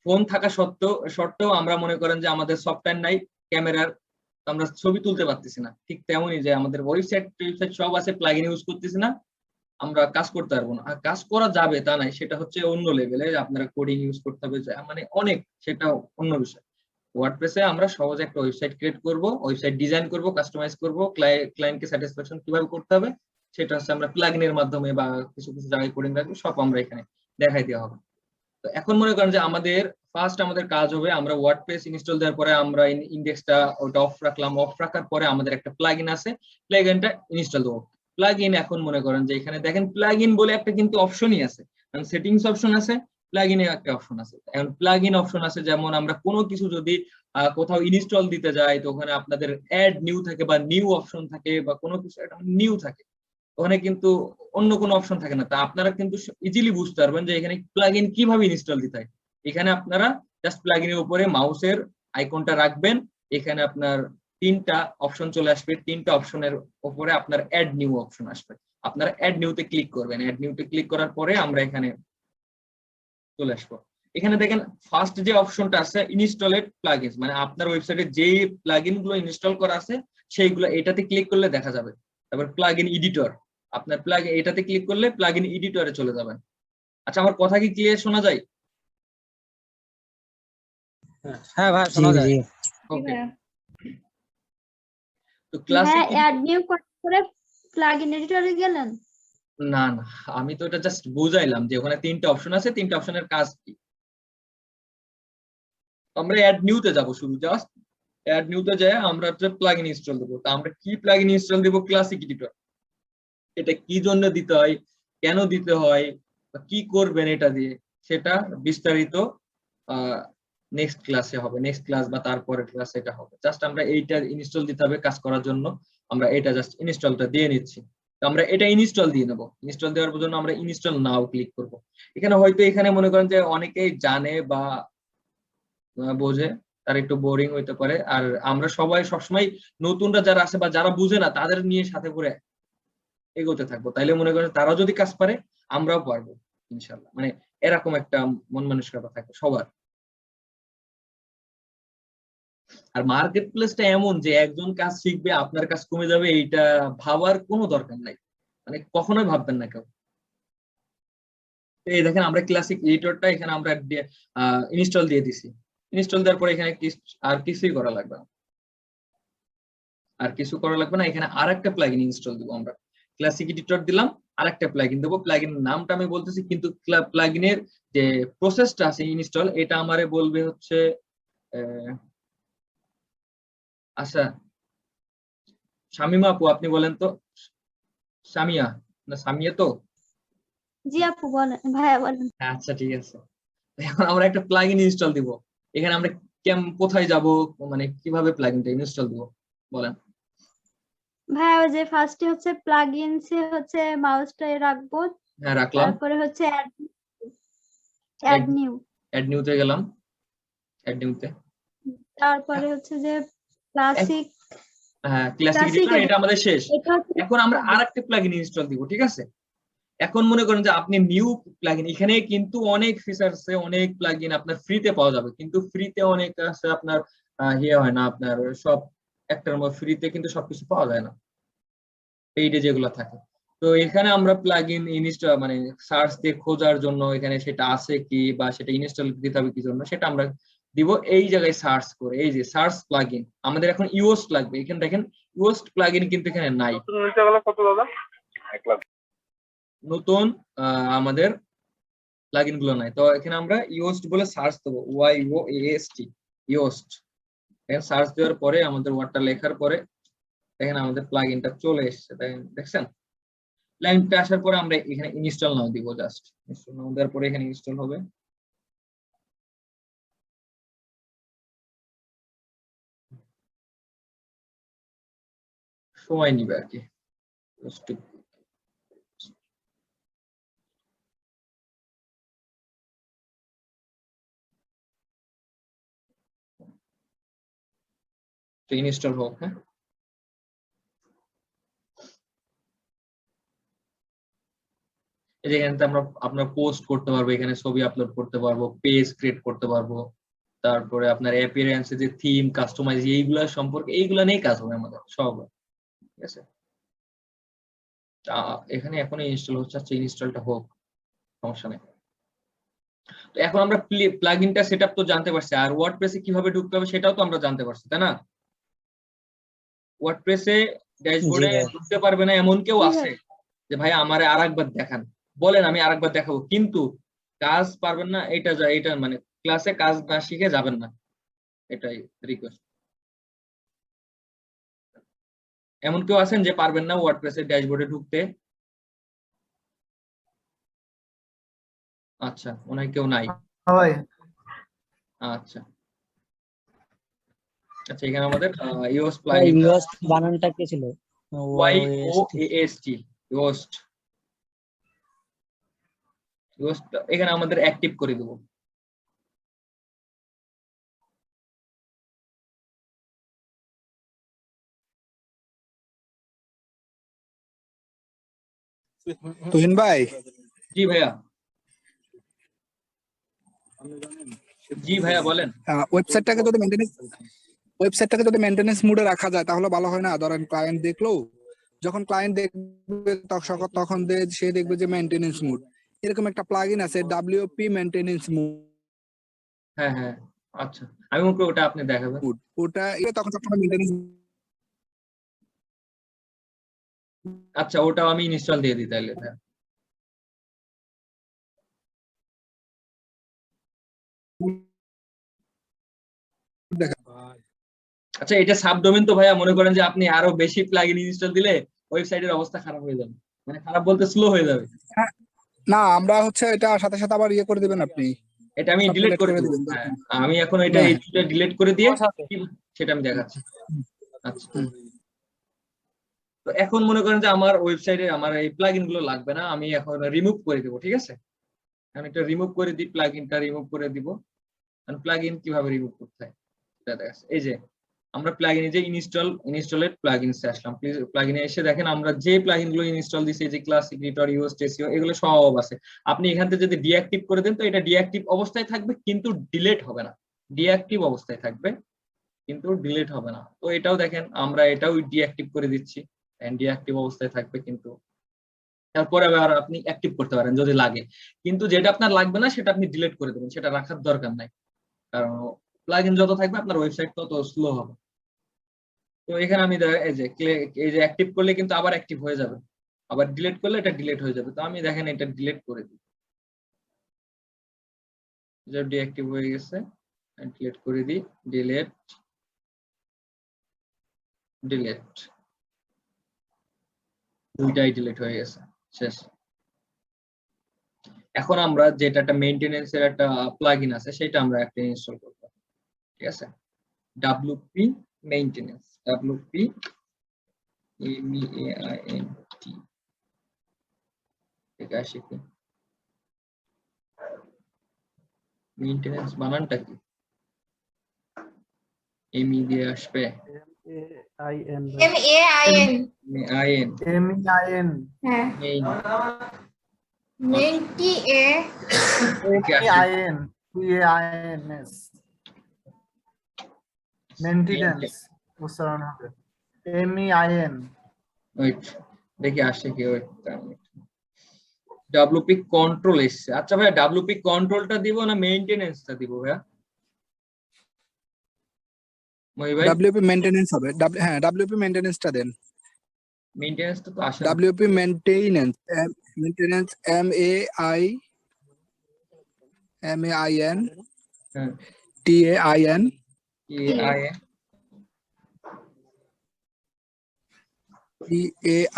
ফোন থাকা সত্ত্বেও আমরা মনে করেন যে আমাদের সফটওয়্যার নাই, ক্যামেরার, আমরা ছবি তুলতে পারতেছি না। ঠিক তেমনই যে আমাদের ওয়েবসাইট সব আছে, প্লাগইন ইউজ করতেছি না, আমরা কাজ করতে পারবো না। আর কাজ করা যাবে তা নাই, সেটা হচ্ছে অন্য লেভেলে, আপনারা কোডিং ইউজ করতে হবে, মানে অনেক, সেটা অন্য বিষয়। ওয়ার্ডপ্রেসে আমরা সহজে একটা ওয়েবসাইট ক্রিয়েট করব, ওয়েবসাইট ডিজাইন করব, কাস্টমাইজ করব, ক্লায়েন্টকে স্যাটিসফ্যাকশন কিভাবে করতে হবে সেটা হচ্ছে আমরা প্লাগইনের মাধ্যমে বা কিছু কিছু জায়গায় কোডিং রাখবো, সব আমরা এখানে দেখাই দেওয়া হবে। তো এখন মনে করেন যে আমাদের কাজ হবে, আমরা ওয়ার্ডপ্রেস ইনস্টল দেওয়ার পরে আমরা ইন্ডেক্সটা ওটা অফ রাখলাম, অফ রাখার পরে আমাদের একটা প্লাগইন আছে, প্লাগইনটা ইনস্টল দেবো। প্লাগইন এখন মনে করেন যে এখানে দেখেন প্লাগইন বলে একটা কিন্তু অপশনই আছে, সেটিংস অপশন আছে, প্লাগইনে একটা অপশন আছে। এখন প্লাগইন অপশন আছে, যেমন আমরা কোনো কিছু যদি কোথাও ইনস্টল দিতে যাই তো ওখানে আপনাদের অ্যাড নিউ থাকে বা নিউ অপশন থাকে বা কোনো কিছু একটা নিউ থাকে, ওখানে কিন্তু অন্য কোনো অপশন থাকে না। তা আপনারা কিন্তু ইজিলি বুঝতে পারবেন যে এখানে প্লাগইন কিভাবে ইনস্টল দিতে হয়। এখানে আপনারা জাস্ট প্লাগইনের উপরে মাউসের আইকনটা রাখবেন, এখানে আপনার 3টা অপশন চলে আসবে, 3টা অপশনের উপরে আপনার অ্যাড নিউ অপশন আসবে, আপনারা অ্যাড নিউতে ক্লিক করবেন। অ্যাড নিউতে ক্লিক করার পরে আমরা এখানে চলে আসবো। এখানে দেখেন ফার্স্ট যে অপশনটা আছে ইনস্টলেড প্লাগইনস, মানে আপনার ওয়েবসাইটে যে প্লাগইন গুলো ইনস্টল করা আছে সেইগুলো এটাতে ক্লিক করলে দেখা যাবে। তারপর প্লাগইন এডিটর, আপনার এটাতে ক্লিক করলে প্লাগইন এডিটরে চলে যাবেন। আচ্ছা, আমার কথা কি ক্লিয়ার শোনা যায়? হ্যাঁ ভাই শোনা যায়। ওকে, তো হ্যাঁ, ক্লাসিক অ্যাড নিউ করে প্লাগইন এডিটরে গেলেন? না না, আমি তো এটা জাস্ট বুঝাইলাম যে ওখানে 3টা অপশন আছে, 3টা অপশনের কাজ কি। আমরা অ্যাড নিউতে যাব, শুরু জাস্ট অ্যাড নিউতে যাই আমরা প্লাগইন ইনস্টল দেবো। তো আমরা কি প্লাগইন ইনস্টল দেবো? Classic editor. এটা কি জন্য দিতে হয়, কেন দিতে হয়, বা কি করবেন এটা দিয়ে, সেটা বিস্তারিত নেক্সট ক্লাসে হবে, নেক্সট ক্লাস বা তারপরের ক্লাসে এটা হবে। জাস্ট আমরা এইটা ইনস্টল দিতে হবে কাজ করার জন্য, আমরা এটা জাস্ট ইনস্টলটা দিয়ে নিচ্ছি। তো আমরা এটা ইনস্টল দিয়ে নেবো, ইনস্টল দেওয়ার জন্য আমরা ইনস্টল নাও ক্লিক করব। এখানে হয়তো এখানে মনে করেন যে অনেকেই জানে বা বোঝে, তার একটু বোরিং হইতে পারে। আর আমরা সবাই সবসময় নতুনরা যারা আছে বা যারা বুঝে না তাদের নিয়ে সাথে করে এগোতে থাকবো, তাইলে মনে করেন তারাও যদি কাজ পারে আমরাও পারবো ইনশাল্লাহ। মানে এরকম একটা মন মানসিকতা থাকবে সবার। আর মার্কেট প্লেসটা এমন যে একজন কাজ শিখবে আপনার কাজ কমে যাবে, এইটা ভাবার কোনো দরকার নাই, মানে কখনোই ভাববেন না কেউ। এই দেখেন আমরা ক্লাসিক এডিটরটা এখানে আমরা ইনস্টল দিয়ে দিছি। ইনস্টল দেওয়ার পরে এখানে আর কিছুই করা লাগবে না, আর কিছু করা লাগবে না। এখানে আরেকটা প্লাগইন ইনস্টল দিব, আমরা ক্লাসিক এডিটর দিলাম, আরেকটা প্লাগইন দেবো। প্লাগইনের নামটা আমি বলতেছি, কিন্তু প্লাগইনের যে প্রসেসটা আছে ইনস্টল, এটা আমারে বলবে হচ্ছে আচ্ছা শামিমা আপু আপনি বলেন তো, সামিয়া না সামিয়া তো? জি আপু বলেন, ভাইয়া বলেন। আচ্ছা ঠিক আছে। এখন আমরা একটা প্লাগইন ইনস্টল দিব, এখানে আমরা কোথায় যাব, মানে কিভাবে প্লাগইনটা ইনস্টল দিব বলেন। ভাইয়া ওই যে ফার্স্টে হচ্ছে প্লাগইনসে হচ্ছে মাউসটা রাখবো, হ্যাঁ রাখলাম, তারপরে হচ্ছে অ্যাড নিউ। অ্যাড নিউতে গেলাম, অ্যাড নিউতে তারপরে হচ্ছে যে ক্লাসিক হ্যাঁ, ক্লাসিক Classic রিটার্ন এটা আমাদের শেষ। এটা হচ্ছে এখন আমরা আরেকটা প্লাগইন ইনস্টল দিব, ঠিক আছে? এখন মনে করেন যে আপনি নিউ প্লাগইন, এখানে কিন্তু অনেক ফিচার আছে, অনেক প্লাগইন আপনার ফ্রিতে পাওয়া যাবে, কিন্তু ফ্রিতে অনেক আছে আপনার ইয়ে হয় না, আপনার সব একটার মধ্যে ফ্রিতে কিন্তু সবকিছু পাওয়া যায় না, পেইডে যেগুলো থাকে। তো এখানে আমরা প্লাগইন ইনস্টল মানে সার্চ দিয়ে খোঁজার জন্য এখানে সেটা আছে কি বা সেটা ইনস্টল দিতে হবে কি জন্য সেটা আমরা দিব এই জায়গায় সার্চ করে। এই যে সার্চ প্লাগইন, আমাদের এখন ইউএসট লাগবে। এখানে দেখেন ইউএসট প্লাগইন কিন্তু এখানে নাই, নতুন আমাদের প্লাগইন গুলো নাই। তো এখানে আমরা ইউএসট বলে সার্চ দেবো, YOAST ইউএসট। এখানে সার্চ দেওয়ার পরে আমাদের ওয়ার্ডটা লেখার পরে দেখেন আমাদের প্লাগইনটা চলে এসেছে, দেখছেন? প্লাগইনটা আসার পরে আমরা এখানে ইনস্টল নাও দিব, জাস্ট ইনস্টল নাও দেওয়ার পরে এখানে ইনস্টল হবে। সময় নিবে আর কি। ইনস্টল হোক। হ্যাঁ, এই যে এখানে আমরা আপনার পোস্ট করতে পারবো, এখানে ছবি আপলোড করতে পারবো, পেজ ক্রিয়েট করতে পারবো, তারপরে আপনার অ্যাপিয়ারেন্সে যে থিম কাস্টমাইজ এইগুলা সম্পর্কে এইগুলা নিয়ে কাজ হবে আমাদের সব, ঠিক আছে? এখানে এখনো ইনস্টল হচ্ছে, আচ্ছা ইনস্টলটা হোক, সমস্যা নেই। তো এখন আমরা প্লাগইনটা সেটআপ তো জানতে পারছি, আর ওয়ার্ডপ্রেসে কিভাবে ঢুকতে হবে সেটাও তো আমরা জানতে পারছি, তাই না? ওয়ার্ডপ্রেসে ড্যাশবোর্ডে ঢুকতে পারবে না এমন কেউ আছে যে ভাই আমারে আরেকবার দেখান, বলেন আমি আরেকবার দেখাবো, কিন্তু কাজ পারবেন না, এটা মানে ক্লাসে কাজ না শিখে যাবেন না, এটাই রিকোয়েস্ট। এমন কেউ আছেন যে পারবেন না ওয়ার্ডপ্রেসের ড্যাশবোর্ডে ঢুকতে? আচ্ছা, মনে হয় কেউ নাই। ভাই আচ্ছা আচ্ছা, এখানে আমাদের ইউএস প্লাগইন ইউএস বানানটা কি ছিল? YOAST ইউএসট, এখানে আমাদের অ্যাক্টিভ করে দেবো। তুহিন ভাই, জি ভাইয়া। জি ভাইয়া বলেন। ওয়েবসাইটটাকে যদি মেইনটেনেন্স মোডে রাখা যায় তাহলে ভালো হয় না? ধরেন ক্লায়েন্ট দেখলো, যখন ক্লায়েন্ট দেখবে তখন সে দেখবে যে মেইনটেনেন্স মোড, এরকম একটা প্লাগইন আছে WP মেইনটেনেন্স হ্যাঁ হ্যাঁ, আচ্ছা আমি মনে করি ওটা আপনি দেখাবেন। মোড, ওটা তখন সবসময় মেইনটেনেন্স। আচ্ছা, ওটাও আমি ইনস্টল দিয়ে দিই তাহলে ভাইয়া। আচ্ছা, এটা সাবডোমেন তো ভাইয়া, মনে করেন যে আপনি আরো বেশি প্লাগইন ইনস্টল দিলে ওয়েবসাইটের অবস্থা খারাপ হয়ে যাবে, মানে খারাপ বলতে স্লো হয়ে যাবে। না, আমরা এটা সাথে সাথে আবার ইয়ে করে দিবেন আপনি, এটা আমি সব ডিলিট delete করে করে দিব। দিবেন। হ্যাঁ, আমি এখন এটা এই দুটো ডিলিট করে দিয়ে সেটা আমি দেখাচ্ছি। আচ্ছা, তো এখন মনে করেন যে আমার ওয়েবসাইটে আমার এই প্লাগইন গুলো লাগবে না, আমি এখন রিমুভ করে দেবো, ঠিক আছে? আমি এটা রিমুভ করে দিই, প্লাগইনটা রিমুভ করে দিব। প্লাগইন কিভাবে রিমুভ করতে হয় সেটা দেখাচ্ছি। এই যে আমরা প্লাগইনে যে ইনস্টলেড প্লাগইনসে আসলাম, প্লাগইনে এসে দেখেন আমরা যে প্লাগইন গুলো ইনস্টল দিছি, যে ক্লাসিক রিটার, ইউএসট এসইও, এগুলো সব আছে। আপনি এখান থেকে যদি ডিঅ্যাক্টিভ করে দেন তো এটা ডিঅ্যাক্টিভ অবস্থায় থাকবে, কিন্তু ডিলিট হবে না। ডিঅ্যাক্টিভ অবস্থায় থাকবে কিন্তু ডিলিট হবে না। তো এটাও দেখেন আমরা এটাও ডিঅ্যাক্টিভ করে দিচ্ছি, ডিঅ্যাক্টিভ অবস্থায় থাকবে, কিন্তু তারপরে আবার আপনি অ্যাক্টিভ করতে পারেন যদি লাগে। কিন্তু যেটা আপনার লাগবে না সেটা আপনি ডিলিট করে দেবেন, সেটা রাখার দরকার নাই, কারণ প্লাগইন যত থাকবে আপনার ওয়েবসাইট তত স্লো হবে। তো এখানে আমি এই যে অ্যাক্টিভ করলে কিন্তু আবার অ্যাক্টিভ হয়ে যাবে, আবার ডিলিট করলে এটা ডিলিট হয়ে যাবে। তো আমি দেখেন এটা ডিলিট করে দিই, যে ডিঅ্যাক্টিভ হয়ে গেছে, ডিলিট করে দিই, ডিলিট ডিলিট, দুইটাই ডিলিট হয়ে গেছে, শেষ। এখন আমরা যেটা একটা মেইনটেনেন্সের একটা প্লাগইন আছে সেটা আমরা একটা ইনস্টল করব, ঠিক আছে? WP মেইনটেনেন্স, WP MEAINT, ঠিক আছে? কি মেইনটেনেন্স বানানটা কি? এমই দিয়ে আসবে MAIN আইএন হ্যাঁ মেইন মেইন ওয়েট দেখি আসে কি ওয়েট ডব্লিউপি কন্ট্রোল এসছে। আচ্ছা ভাইয়া ডব্লিউপি কন্ট্রোলটা দিব না মেইনটেনেন্সটা দিব ভাইয়া? মই ভাই ডাব্লিউপি মেইনটেনেন্স হবে। হ্যাঁ ডাব্লিউপি মেইনটেনেন্সটা দেন। মেইনটেনেন্সটা তো আসে না। ডাব্লিউপি মেইনটেনেন্স মেইনটেনেন্স MAIN হ্যাঁ TAIN আইএন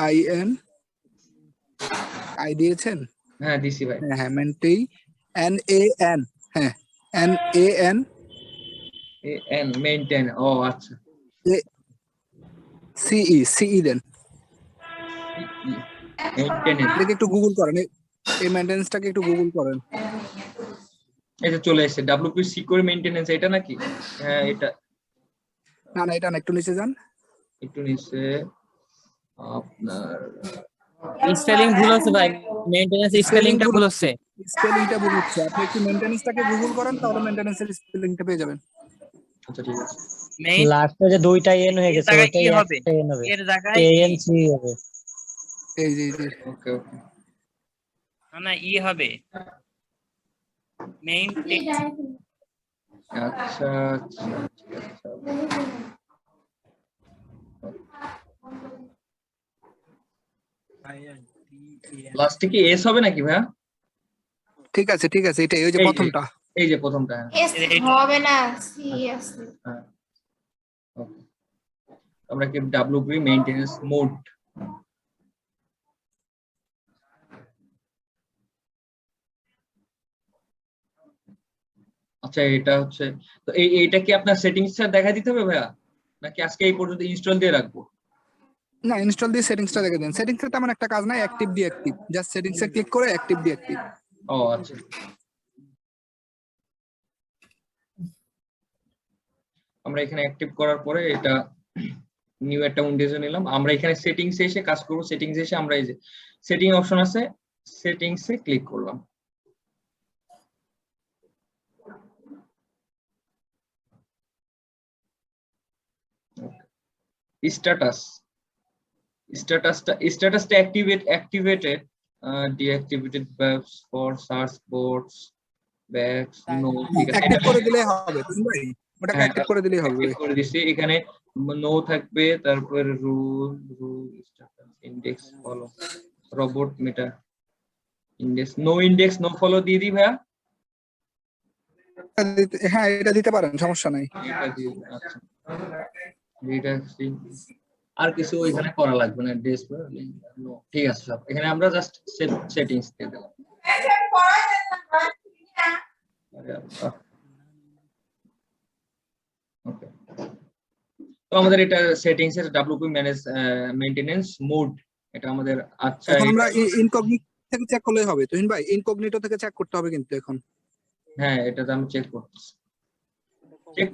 TAIN আই দিয়েছেন? হ্যাঁ দিছি ভাই। হ্যাঁ NAN হ্যাঁ NAN এন মেইনটেন ও আচ্ছা CE দেন। মেইনটেনেন্স এটাকে একটু গুগল করেন, এই মেইনটেনেন্সটাকে একটু গুগল করেন। এটা চলে এসেছে ডব্লিউপি সিকিউর মেইনটেনেন্স এটা নাকি? হ্যাঁ এটা না এটা না, একটু নিচে যান। একটু নিচে আপনার স্পেলিং ভুল হচ্ছে ভাই, মেইনটেনেন্স স্পেলিংটা ভুল হচ্ছে। স্পেলিংটা ভুল হচ্ছে, আপনি একটু মেইনটেনেন্সটাকে গুগল করেন তাহলে মেইনটেনেন্সের স্পেলিংটা পেয়ে যাবেন। আচ্ছা ঠিক আছে। লাস্টে যে দুইটা এন হয়ে গেছে ওটাই একটা এন হবে, এর জায়গায় ANC হবে। এই যে ওকে ওকে না ই হবে মেইন আচ্ছা আচ্ছা আচ্ছা লাস্টে কি এস হবে নাকি ভাইয়া? ঠিক আছে এটাই, ওই যে এই যে, প্রথমটা। এই যে প্রথমটা হ্যাঁ। হবে না সি আছে হ্যাঁ ওকে আমরা কি ডব্লিউপি মেইনটেনেন্স মোড আচ্ছা এটা হচ্ছে তো এইটা কি আপনার সেটিংসটা দেখা দিতে হবে ভাইয়া নাকি আজকে এই পর্যন্ত ইনস্টল দিয়ে রাখবো? না ইনস্টল দিয়ে সেটিংসটা দেখে দেন। সেটিংসে তেমন একটা কাজ নাই, অ্যাক্টিভ দিয়ে অ্যাক্টিভ, জাস্ট সেটিংসে ক্লিক করে অ্যাক্টিভ দিয়ে অ্যাক্টিভ। ও আচ্ছা আমরা এখানে অ্যাক্টিভ করার পরে এটা নিউ একটা উইন্ডোজে নিলাম। আমরা এখানে সেটিংসে এসে কাজ করব। সেটিংসে এসে আমরা এই যে সেটিং অপশন আছে সেটিংসে ক্লিক করলাম। স্ট্যাটাসটা অ্যাক্টিভেটেড ডিঅ্যাক্টিভেটেড ব্যাপস for search boards backs no ঠিক আছে অ্যাক্টিভ করে দিলেই হবে ভাই, ওটাকে অ্যাক্টিভ করে দিলেই হবে। করে দিছি। এখানে নো থাকবে, তারপর rule status index follow robot meta index no follow দিয়ে দিই ভাইয়া। হ্যাঁ এটা দিতে পারেন, সমস্যা নাই। এটা দিয়ে আচ্ছা আর কিছু ওইখানে করা লাগবে না। ঠিক আছে সব এখানে আমরা জাস্ট সেটিংস দিয়ে দিলাম। ওকে তো আমাদের এটা সেটিংস এর ডব্লিউপি মেইনটেনেন্স মোড এটা আমাদের। আচ্ছা এখন আমরা ইনকগনিটো থেকে চেক করলেই হবে তুহিন ভাই, ইনকগনিটো থেকে চেক করতে হবে কিন্তু এখন। হ্যাঁ এটা তো আমি চেক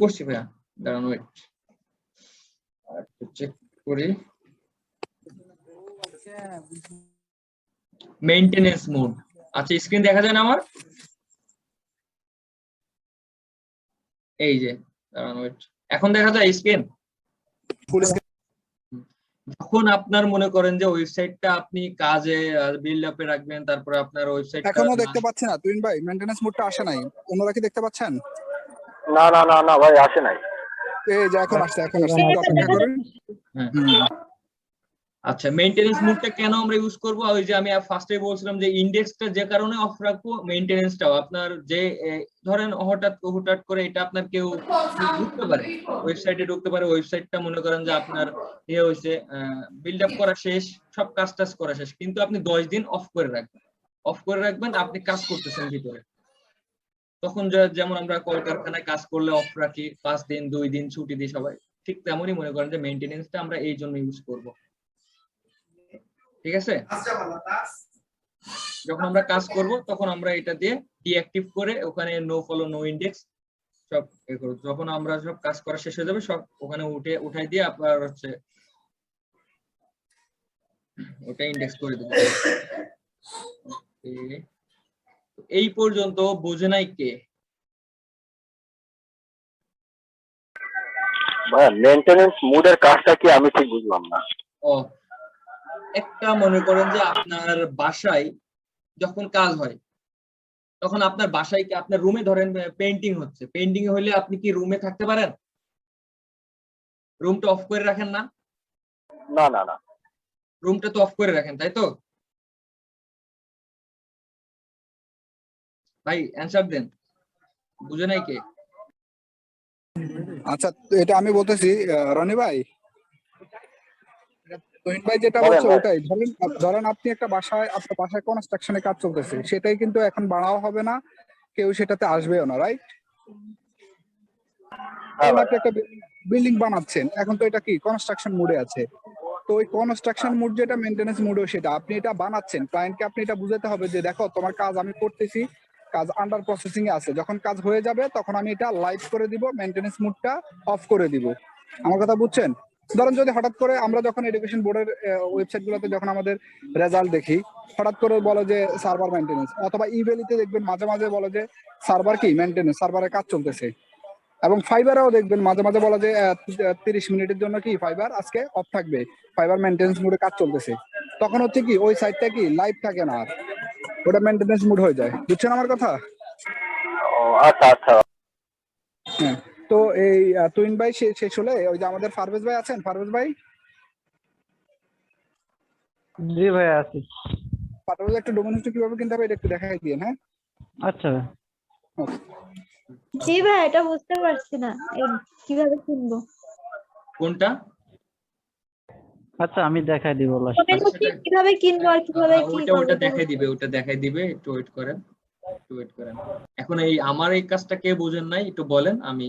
করছি ভাইয়া, দাঁড়ান ওয়েট চেক করি। মেইনটেনেন্স মোড আচ্ছা স্ক্রিন দেখা যায় না আমার? এই যে দাঁড়ান ওয়েট এখন দেখা যায় স্ক্রিন? যখন আপনার মনে করেন যে ওয়েবসাইটটা আপনি কাজে বিল্ড আপে রাখবেন, তারপরে আপনার ওয়েবসাইট এখনো দেখতে পাচ্ছেন না তুহিন ভাই? মেইনটেনেন্স মোডটা আসে নাই, অন্যরা কি দেখতে পাচ্ছেন? না ভাই আসে নাই। এই যে এখন আসছে একটু অপেক্ষা করেন। আচ্ছা মেইনটেনেন্স মোডটা কেন আমরা ইউজ করব? ওই যে আমি ফার্স্টে বলছিলাম যে ইনডেক্সটা যে কারণে অফ রাখবো, মেইনটেনেন্সটাও আপনার যে ধরেন হঠাৎ করে এটা আপনার কেউ ঢুকতে পারে, ওয়েবসাইটে ঢুকতে পারে, ওয়েবসাইটটা মনে করেন যে আপনার ইয়ে হয়েছে বিল্ড আপ করা শেষ, সব কাজ করা শেষ, কিন্তু আপনি 10 দিন অফ করে রাখবেন আপনি কাজ করতেছেন ভিতরে। তখন যেমন আমরা কলকারখানায় কাজ করলে অফ রাখি 5 দিন 2 দিন ছুটি দিই সবাই, ঠিক তেমনই মনে করেন যে মেইনটেনেন্সটা আমরা এই জন্য ইউজ করব। ঠিক আছে, যখন আমরা কাজ করব তখন আমরা এটা দিয়ে ডিঅ্যাক্টিভ করে ওখানে নো ফলো নো ইনডেক্স সব যখন আমরা সব কাজ করা শেষ হয়ে যাবে সব ওখানে উঠাই দিয়ে আপনার হচ্ছে ওটা ইন্ডেক্স করে দেবো। এই পর্যন্ত বোঝে নাই কে? ভাইয়া মেইনটেনেন্স মুডের কাজটা কি আমি ঠিক বুঝলাম না। ও, একটা মনে করেন যে আপনার বাসায় যখন কাজ হয় তখন আপনার বাসায় কি আপনার রুমে ধরেন পেইন্টিং হচ্ছে, পেইন্টিং হলে আপনি কি রুমে থাকতে পারেন? রুমটা অফ করে রাখেন না? না না না। রুমটা তো অফ করে রাখেন, তাই তো? ভাই অ্যানসার দেন, বুঝে নাই কে? আচ্ছা, তো এটা আমি বলতেছি রনি ভাই, তুহিন ভাই যেটা বলেন বলছে ভাই। ওটাই। ধরেন আপনি একটা বাসায়, আপনার বাসায় কনস্ট্রাকশনে কাজ চলতেছে, সেটাই কিন্তু এখন বাড়াও হবে না, কেউ সেটাতে আসবেও না, রাইট? হ্যাঁ ভাই। আপনি একটা বিল্ডিং বানাচ্ছেন, এখন তো এটা কি কনস্ট্রাকশন মোডে আছে। তো ওই কনস্ট্রাকশন মোড যেটা, মেইনটেনেন্স মোডও সেটা। আপনি এটা বানাচ্ছেন, ক্লায়েন্টকে আপনি এটা বুঝাতে হবে যে দেখো তোমার কাজ আমি করতেছি, কাজ আন্ডার প্রসেসিং এ আছে, যখন কাজ হয়ে যাবে তখন আমি এটা লাইভ করে দিব, মেইনটেনেন্স মোডটা অফ করে দিব। আমার কথা বুঝছেন? ধরেন যদি হঠাৎ করে আমরা যখন এডুকেশন বোর্ডের ওয়েবসাইট গুলোতে যখন আমাদের রেজাল্ট দেখি, হঠাৎ করে বলে যে সার্ভার মেইনটেনেন্স, অথবা ইমেইলিতে দেখবেন মাঝে মাঝে বলে যে সার্ভার কি মেইনটেনেন্স, সার্ভারের কাজ চলতেছে। এবং ফাইবারেও দেখবেন মাঝে মাঝে বলা যে 30 মিনিটের জন্য কি ফাইবার আজকে অফ থাকবে, ফাইবার মেইনটেনেন্স মোডে কাজ চলতেছে। তখন হচ্ছে কি ওই সাইটটা কি লাইভ থাকে না, আর ওটা মেইনটেনেন্স মোড হয়ে যায়। বুঝছেন আমার কথা? ও আচ্ছা আচ্ছা। হ্যাঁ। তো এই তুহিন ভাই শেষ হলে ওই যে আমাদের পারভেজ ভাই আছেন, পারভেজ ভাই, জি ভাই আছি। পারভেজ একটা ডোমেন হচ্ছে কিভাবে কিনতে হবে এটা একটু দেখাই দিন। হ্যাঁ, আচ্ছা ভাই। ওকে। জি ভাই, এটা বুঝতে পারছি না কিভাবে কিনবো। কোনটা? আচ্ছা আমি দেখাই দিব লাস্ট। ডোমেন হোস্টিং কিভাবে কিনবো আর কিভাবে কি ওইটা করবো ওটা এটা দেখাই দিবে, ওটা দেখাই দিবে, একটু ওয়েট করেন, একটু ওয়েট করেন। এখন এই আমার এই কাজটা কে বোঝেন নাই একটু বলেন, আমি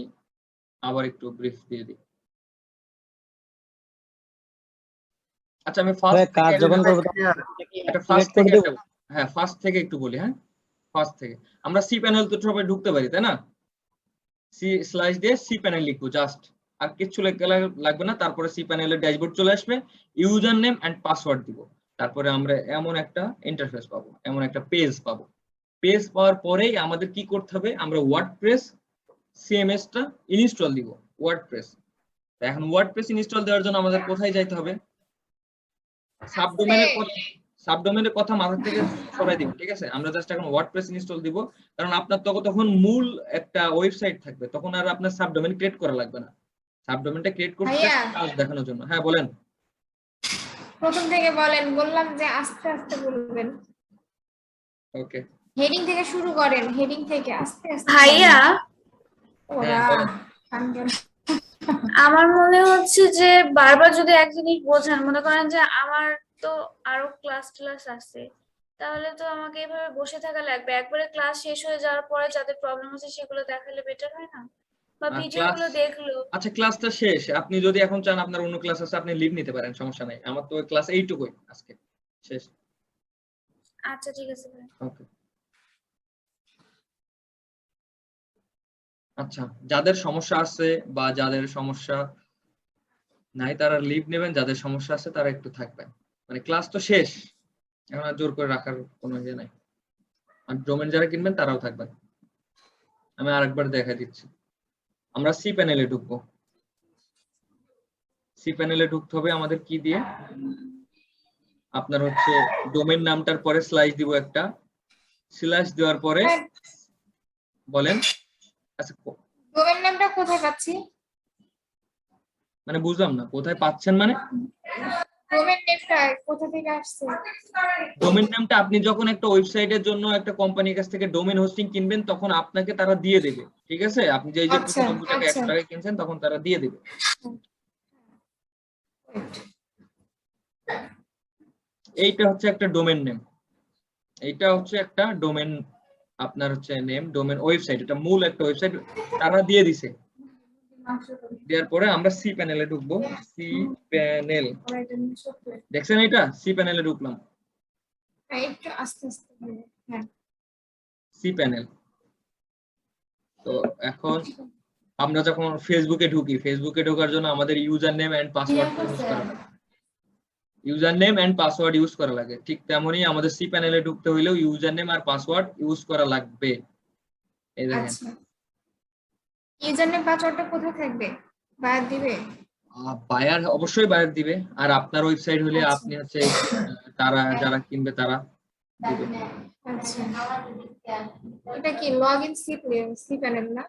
আবার একটু ব্রিফ দিয়ে দিই। আচ্ছা আমি ফার্স্ট কাজ যখন করবো এটা ফার্স্ট থেকে হ্যাঁ ফার্স্ট থেকে একটু বলি। হ্যাঁ, ফার্স্ট থেকে আমরা সি প্যানেল তো সবাই ঢুকতে পারি, তাই না? সি স্ল্যাশ দিয়ে সি প্যানেল লিখবো জাস্ট, আর কিছু লাগবে না। তারপরে সি প্যানেলের ড্যাশবোর্ড চলে আসবে, ইউজার নেম এন্ড পাসওয়ার্ড দিব। তারপরে আমরা এমন একটা ইন্টারফেস পাবো, এমন একটা পেজ পাবো। পেজ পাওয়ার পরেই আমাদের কি করতে হবে, আমরা ওয়ার্ডপ্রেস সিএমএস টা ইনস্টল দিব। ওয়ার্ডপ্রেস, এখন ওয়ার্ডপ্রেস ইনস্টল দেওয়ার জন্য আমাদের কোথায় যাইতে হবে? সাবডোমেনের কথা মাথা থেকে সরাই দিব, ঠিক আছে? আমরা জাস্ট এখন ওয়ার্ডপ্রেস ইনস্টল দিব, কারণ আপনার তখন মূল একটা ওয়েবসাইট থাকবে, তখন আর আপনার সাবডোমেন ক্রিয়েট করা লাগবে না। সাবডোমেনটা ক্রিয়েট করতে ভাইয়া। কাজ দেখানোর জন্য। হ্যাঁ বলেন। প্রথম থেকে বলেন, বললাম যে আস্তে আস্তে বলবেন। ওকে, হেডিং থেকে শুরু করেন, হেডিং থেকে আস্তে আস্তে। ভাইয়া, ওরা বলেন। আমার মনে হচ্ছে যে বারবার যদি এক জিনিস বোঝান, মনে করেন যে আমার তো আরো ক্লাস আছে, তাহলে তো আমাকে এভাবে বসে থাকা লাগবে। একবারে ক্লাস শেষ হয়ে যাওয়ার পরে যাদের প্রবলেম হচ্ছে সেগুলো দেখালে বেটার হয় না? বা ভিডিও গুলো দেখলো। আচ্ছা ক্লাসটা শেষ, আপনি যদি এখন চান আপনার অন্য ক্লাস আছে আপনি লিভ নিতে পারেন, সমস্যা নাই। আমার তো ক্লাস এইটুকুই আজকে শেষ। আচ্ছা ঠিক আছে ভাই। ওকে, আচ্ছা যাদের সমস্যা আছে বা যাদের সমস্যা নাই তারা লিভ নেবেন, যাদের সমস্যা আছে তারা একটু থাকবেন। মানে ক্লাস তো শেষ, এখন আর জোর করে রাখার কোনো ইয়ে নাই। আর ডোমেন যারা কিনবেন তারাও থাকবেন। আমি আরেকবার দেখা দিচ্ছি। আমরা সি প্যানেলে ঢুকবো। সি প্যানেলে ঢুকতে হবে আমাদের কি দিয়ে, আপনার হচ্ছে ডোমেন নামটার পরে স্ল্যাশ দিব একটা, স্ল্যাশ দেওয়ার পরে বলেন। আচ্ছা ডোমেন নামটা কোথায় পাচ্ছি? মানে বুঝলাম না কোথায় পাচ্ছেন, মানে ডোমেন নেমটা কোথা থেকে আসছে? ডোমেন নামটা আপনি যখন একটা ওয়েবসাইটের জন্য একটা কোম্পানির কাছ থেকে ডোমেন হোস্টিং কিনবেন তখন আপনাকে তারা দিয়ে দেবে, ঠিক আছে? আপনি যে 95 টাকা 100 টাকা কিনছেন তখন তারা দিয়ে দেবে। এইটা হচ্ছে একটা ডোমেন নেম, এইটা হচ্ছে একটা ডোমেন, আপনার হচ্ছে নেম ডোমেন ওয়েবসাইট, এটা মূল একটা ওয়েবসাইট তারা দিয়ে দিছে। দেওয়ার পরে আমরা সি প্যানেলে ঢুকবো। সি প্যানেল দেখছেন, এটা সি প্যানেলে ঢুকলাম। একটু আস্তে আস্তে। হ্যাঁ, সি প্যানেল। তো এখন আমরা যখন ফেসবুকে ঢুকি, ফেসবুকে ঢোকার জন্য আমাদের user name and password use করা লাগে। User name and password use করা লাগে, ঠিক তেমনই আমাদের সি প্যানেলে ঢুকতে হইলেও ইউজার নেম আর পাসওয়ার্ড ইউজ করা লাগবে। এই দেখেন, আচ্ছা, ইউজার নেম পাসওয়ার্ডটা কোথায় থাকবে? বায়ার দিবে? বায়ার অবশ্যই বায়ার দিবে, আর আপনার ওয়েবসাইট হলে আচ্ছা। আপনি হচ্ছে তারা যারা কিনবে তারা দিবে। আচ্ছা, এটা কি লগইন সি প্যানেল না?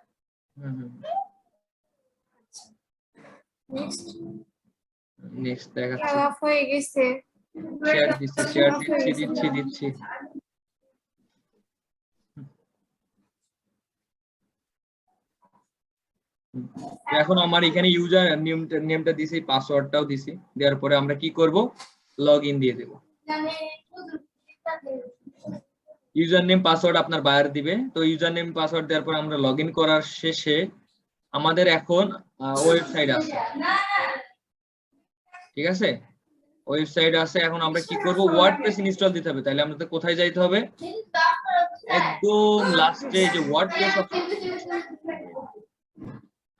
হুম হুম। নেক্সট নেক্সট দেখাচ্ছি, অফ হয়ে গেছে। শেয়ার দিচ্ছি। তো এখন আমার এখানে ইউজার নেমটা দিছি, পাসওয়ার্ডটাও দিছি, দেওয়ার পরে আমরা কি করব, লগ ইন দিয়ে দেব। ইউজার নেম পাসওয়ার্ড আপনার বায়ার দিবে। তো ইউজার নেম পাসওয়ার্ড দেওয়ার পর আমরা লগ ইন করার শেষে আমাদের এখন ওয়েবসাইট আছে, ঠিক আছে, ওয়েবসাইট আছে। এখন আমরা কি করব, ওয়ার্ডপ্রেস ইনস্টল দিতে হবে। তাহলে আমাদের কোথায় যাইতে হবে, একদম লাস্টে যে ওয়ার্ডপ্রেস।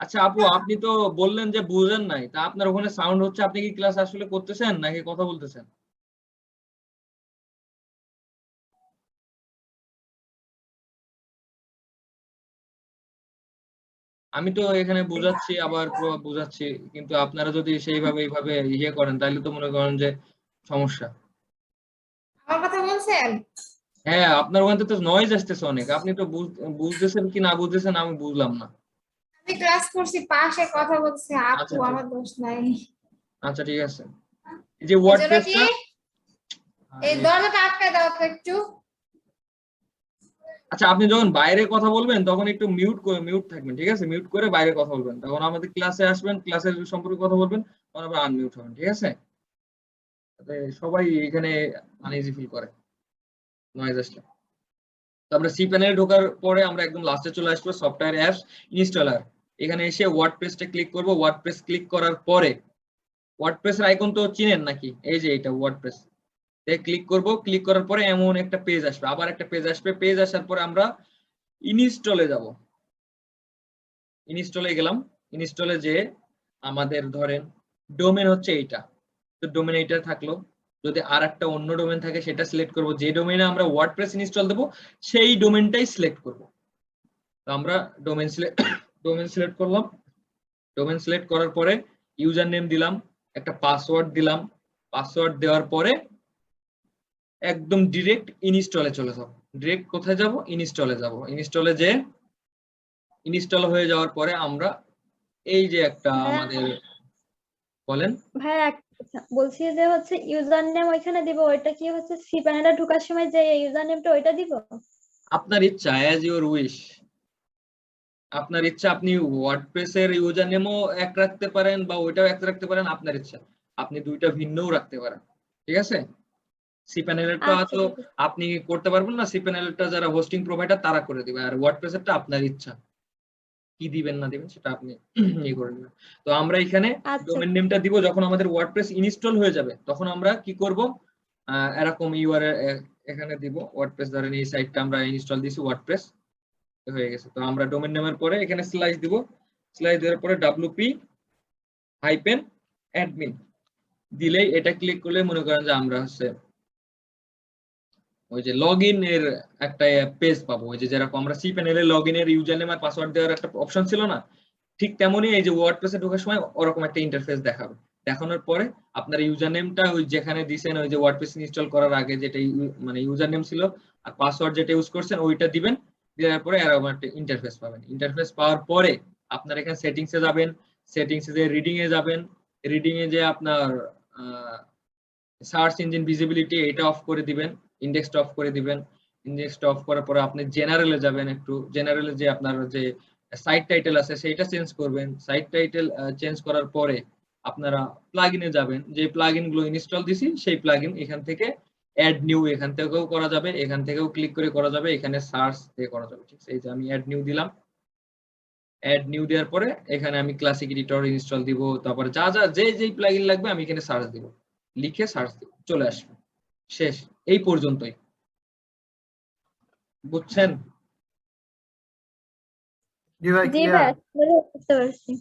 আচ্ছা আপু, আপনি তো বললেন যে বুঝেন নাই, তা আপনার ওখানে সাউন্ড হচ্ছে, আপনি কি ক্লাস আসলে করতেছেন নাকি কথা বলতেছেন? আমি তো এখানে বুঝাচ্ছি, আবার বুঝাচ্ছি, কিন্তু আপনারা যদি সেইভাবে এইভাবে ইয়ে করেন তাহলে তো মনে করেন যে সমস্যা। আমার কথা বলছেন? হ্যাঁ, আপনার ওখান থেকে তো নয়েজ আসতেছে অনেক, আপনি তো বুঝতেছেন কি না বুঝতেছেন আমি বুঝলাম না। আমি ক্লাস করছি, পাশে কথা বলছে আপু, আচ্ছা, আমার দোষ নাই। আচ্ছা ঠিক আছে। এই যে ওয়ার্ডপ্রেসটা, এই দরজাটা আটকায় দাও তো একটু। আচ্ছা আপনি যখন বাইরে কথা বলবেন তখন একটু মিউট থাকবেন, ঠিক আছে, মিউট করে বাইরে কথা বলবেন, তখন আমাদের ক্লাসে আসবেন, ক্লাসের সম্পর্কে কথা বলবেন, তখন আবার আনমিউট হবেন, ঠিক আছে। তাতে সবাই এখানে আনইজি ফিল করে নয়েজ আসলে। তো আমরা সি প্যানেলে ঢোকার পরে আমরা একদম লাস্টে চলে আসবো, সফটওয়্যার অ্যাপস ইনস্টলার। এখানে এসে ওয়ার্ডপ্রেসটা ক্লিক করব। ওয়ার্ডপ্রেস ক্লিক করার পরে ওয়ার্ডপ্রেসের আইকন তো চিনেন নাকি, এই যে এটা ওয়ার্ডপ্রেস, ক্লিক করব। ক্লিক করার পরে এমন একটা পেজ আসবে, আবার একটা পেজ আসবে। পেজ আসার পরে আমরা ইনস্টলে যাব। ইনস্টলে গেলাম। ইনস্টলে যে আমাদের ধরেন ডোমেন হচ্ছে এইটা, তো ডোমেন এইটা থাকলো। যদি আর একটা অন্য ডোমেন থাকে সেটা সিলেক্ট করব। যে ডোমেনে আমরা ওয়ার্ডপ্রেস ইনস্টল দেব সেই ডোমেনটাই সিলেক্ট করব। তো আমরা ডোমেন সিলেক্ট করলাম। ডোমেন সিলেক্ট করার পরে ইউজার নেম দিলাম, একটা পাসওয়ার্ড দিলাম। পাসওয়ার্ড দেওয়ার পরে একদম ডিরেক্ট ইনস্টলে চলে যাব। ডিরেক্ট কোথায় যাব, ইনস্টলে যাব। ইনস্টলে যে ইনস্টল হয়ে যাওয়ার পরে আমরা এই যে একটা আমাদের বলেন ভাই বলছি যে হচ্ছে ইউজার নেম ওইখানে দিব, ওইটা কি হচ্ছে সি প্যানেলে ঢোকার সময় যে ইউজার নেমটা ওইটা দিব? আপনার ইচ্ছা, অ্যাজ ইউর উইশ, আপনার ইচ্ছা। আপনি ওয়ার্ডপ্রেসের ইউজার নেমও এক রাখতে পারেন বা ওইটাও এক রাখতে পারেন, আপনার ইচ্ছা। আপনি দুইটা ভিন্নও রাখতে পারেন, ঠিক আছে। সি প্যানেলেরটা তো আপনি করতে পারবেন না, সি প্যানেলটা যারা হোস্টিং প্রোভাইডার তারা করে দিবে, আর ওয়ার্ডপ্রেসেরটা আপনার ইচ্ছা, কি দিবেন না দিবেন সেটা আপনি ইয়ে করে নেবেন। তো আমরা এখানে ডোমেন নেমটা দিব। যখন আমাদের ওয়ার্ডপ্রেস ইনস্টল হয়ে যাবে তখন আমরা কি করব, এরকম ইউআরএল এখানে দিব। ওয়ার্ডপ্রেস ধরেন এই সাইটটা আমরা ইনস্টল দিছি, ওয়ার্ডপ্রেস হয়ে গেছে। তো আমরা ডোমেন নেমের পরে এখানে স্ল্যাশ দিব। স্ল্যাশ দেওয়ার পরে wp-admin দিলেই, এটা ক্লিক করলে মনে করেন যে আমরা হচ্ছে ওই যে লগ ইন এর একটা পেজ পাবো। ওই যে যেরকম আমরা সি প্যানেলে লগ ইন এর ইউজার নেম আর পাসওয়ার্ড দেওয়ার একটা অপশন ছিল না, ঠিক তেমনই এই যে ওয়ার্ডপ্রেসে ঢোকার সময় ওরকম একটা ইন্টারফেস দেখাবে। দেখানোর পরে আপনার ইউজার নেমটা ওই যেখানে দিবেন, ওই যে ওয়ার্ডপ্রেস ইনস্টল করার আগে যেটা মানে ইউজার নেম ছিল আর পাসওয়ার্ড যেটা ইউজ করছেন ওইটা দিবেন। দেওয়ার পরে এরকম একটা ইন্টারফেস পাবেন। ইন্টারফেস পাওয়ার পরে আপনার এখানে সেটিংসে যাবেন। সেটিংসে যে রিডিং এ যাবেন। রিডিং এ যে আপনার সার্চ ইঞ্জিন ভিজিবিলিটি এটা অফ করে দিবেন, ইন্ডেক্সটা অফ করে দিবেন। ইন্ডেক্সটা অফ করার পরে আপনি জেনারেলে যাবেন। একটু জেনারেলে যে আপনার যে সাইট টাইটেল আছে সেইটা চেঞ্জ করবেন। সাইট টাইটেল চেঞ্জ করার পরে আপনারা প্লাগইনে যাবেন। যে প্লাগইন গুলো ইনস্টল দিছি সেই প্লাগইন এখান থেকে অ্যাড নিউ এখান থেকেও করা যাবে, এখান থেকেও ক্লিক করে করা যাবে, এখানে সার্চ দিয়ে করা যাবে, ঠিক আছে। এই যে আমি অ্যাড নিউ দিলাম। অ্যাড নিউ দেওয়ার পরে এখানে আমি ক্লাসিক এডিটর ইনস্টল দিব। তারপরে যা যা যেই প্লাগইন লাগবে আমি এখানে সার্চ দিব, লিখে সার্চ দিব, চলে আসবে। শেষ, এই পর্যন্তই। বুঝছেন? জি ভাইয়া বুঝতে পারছি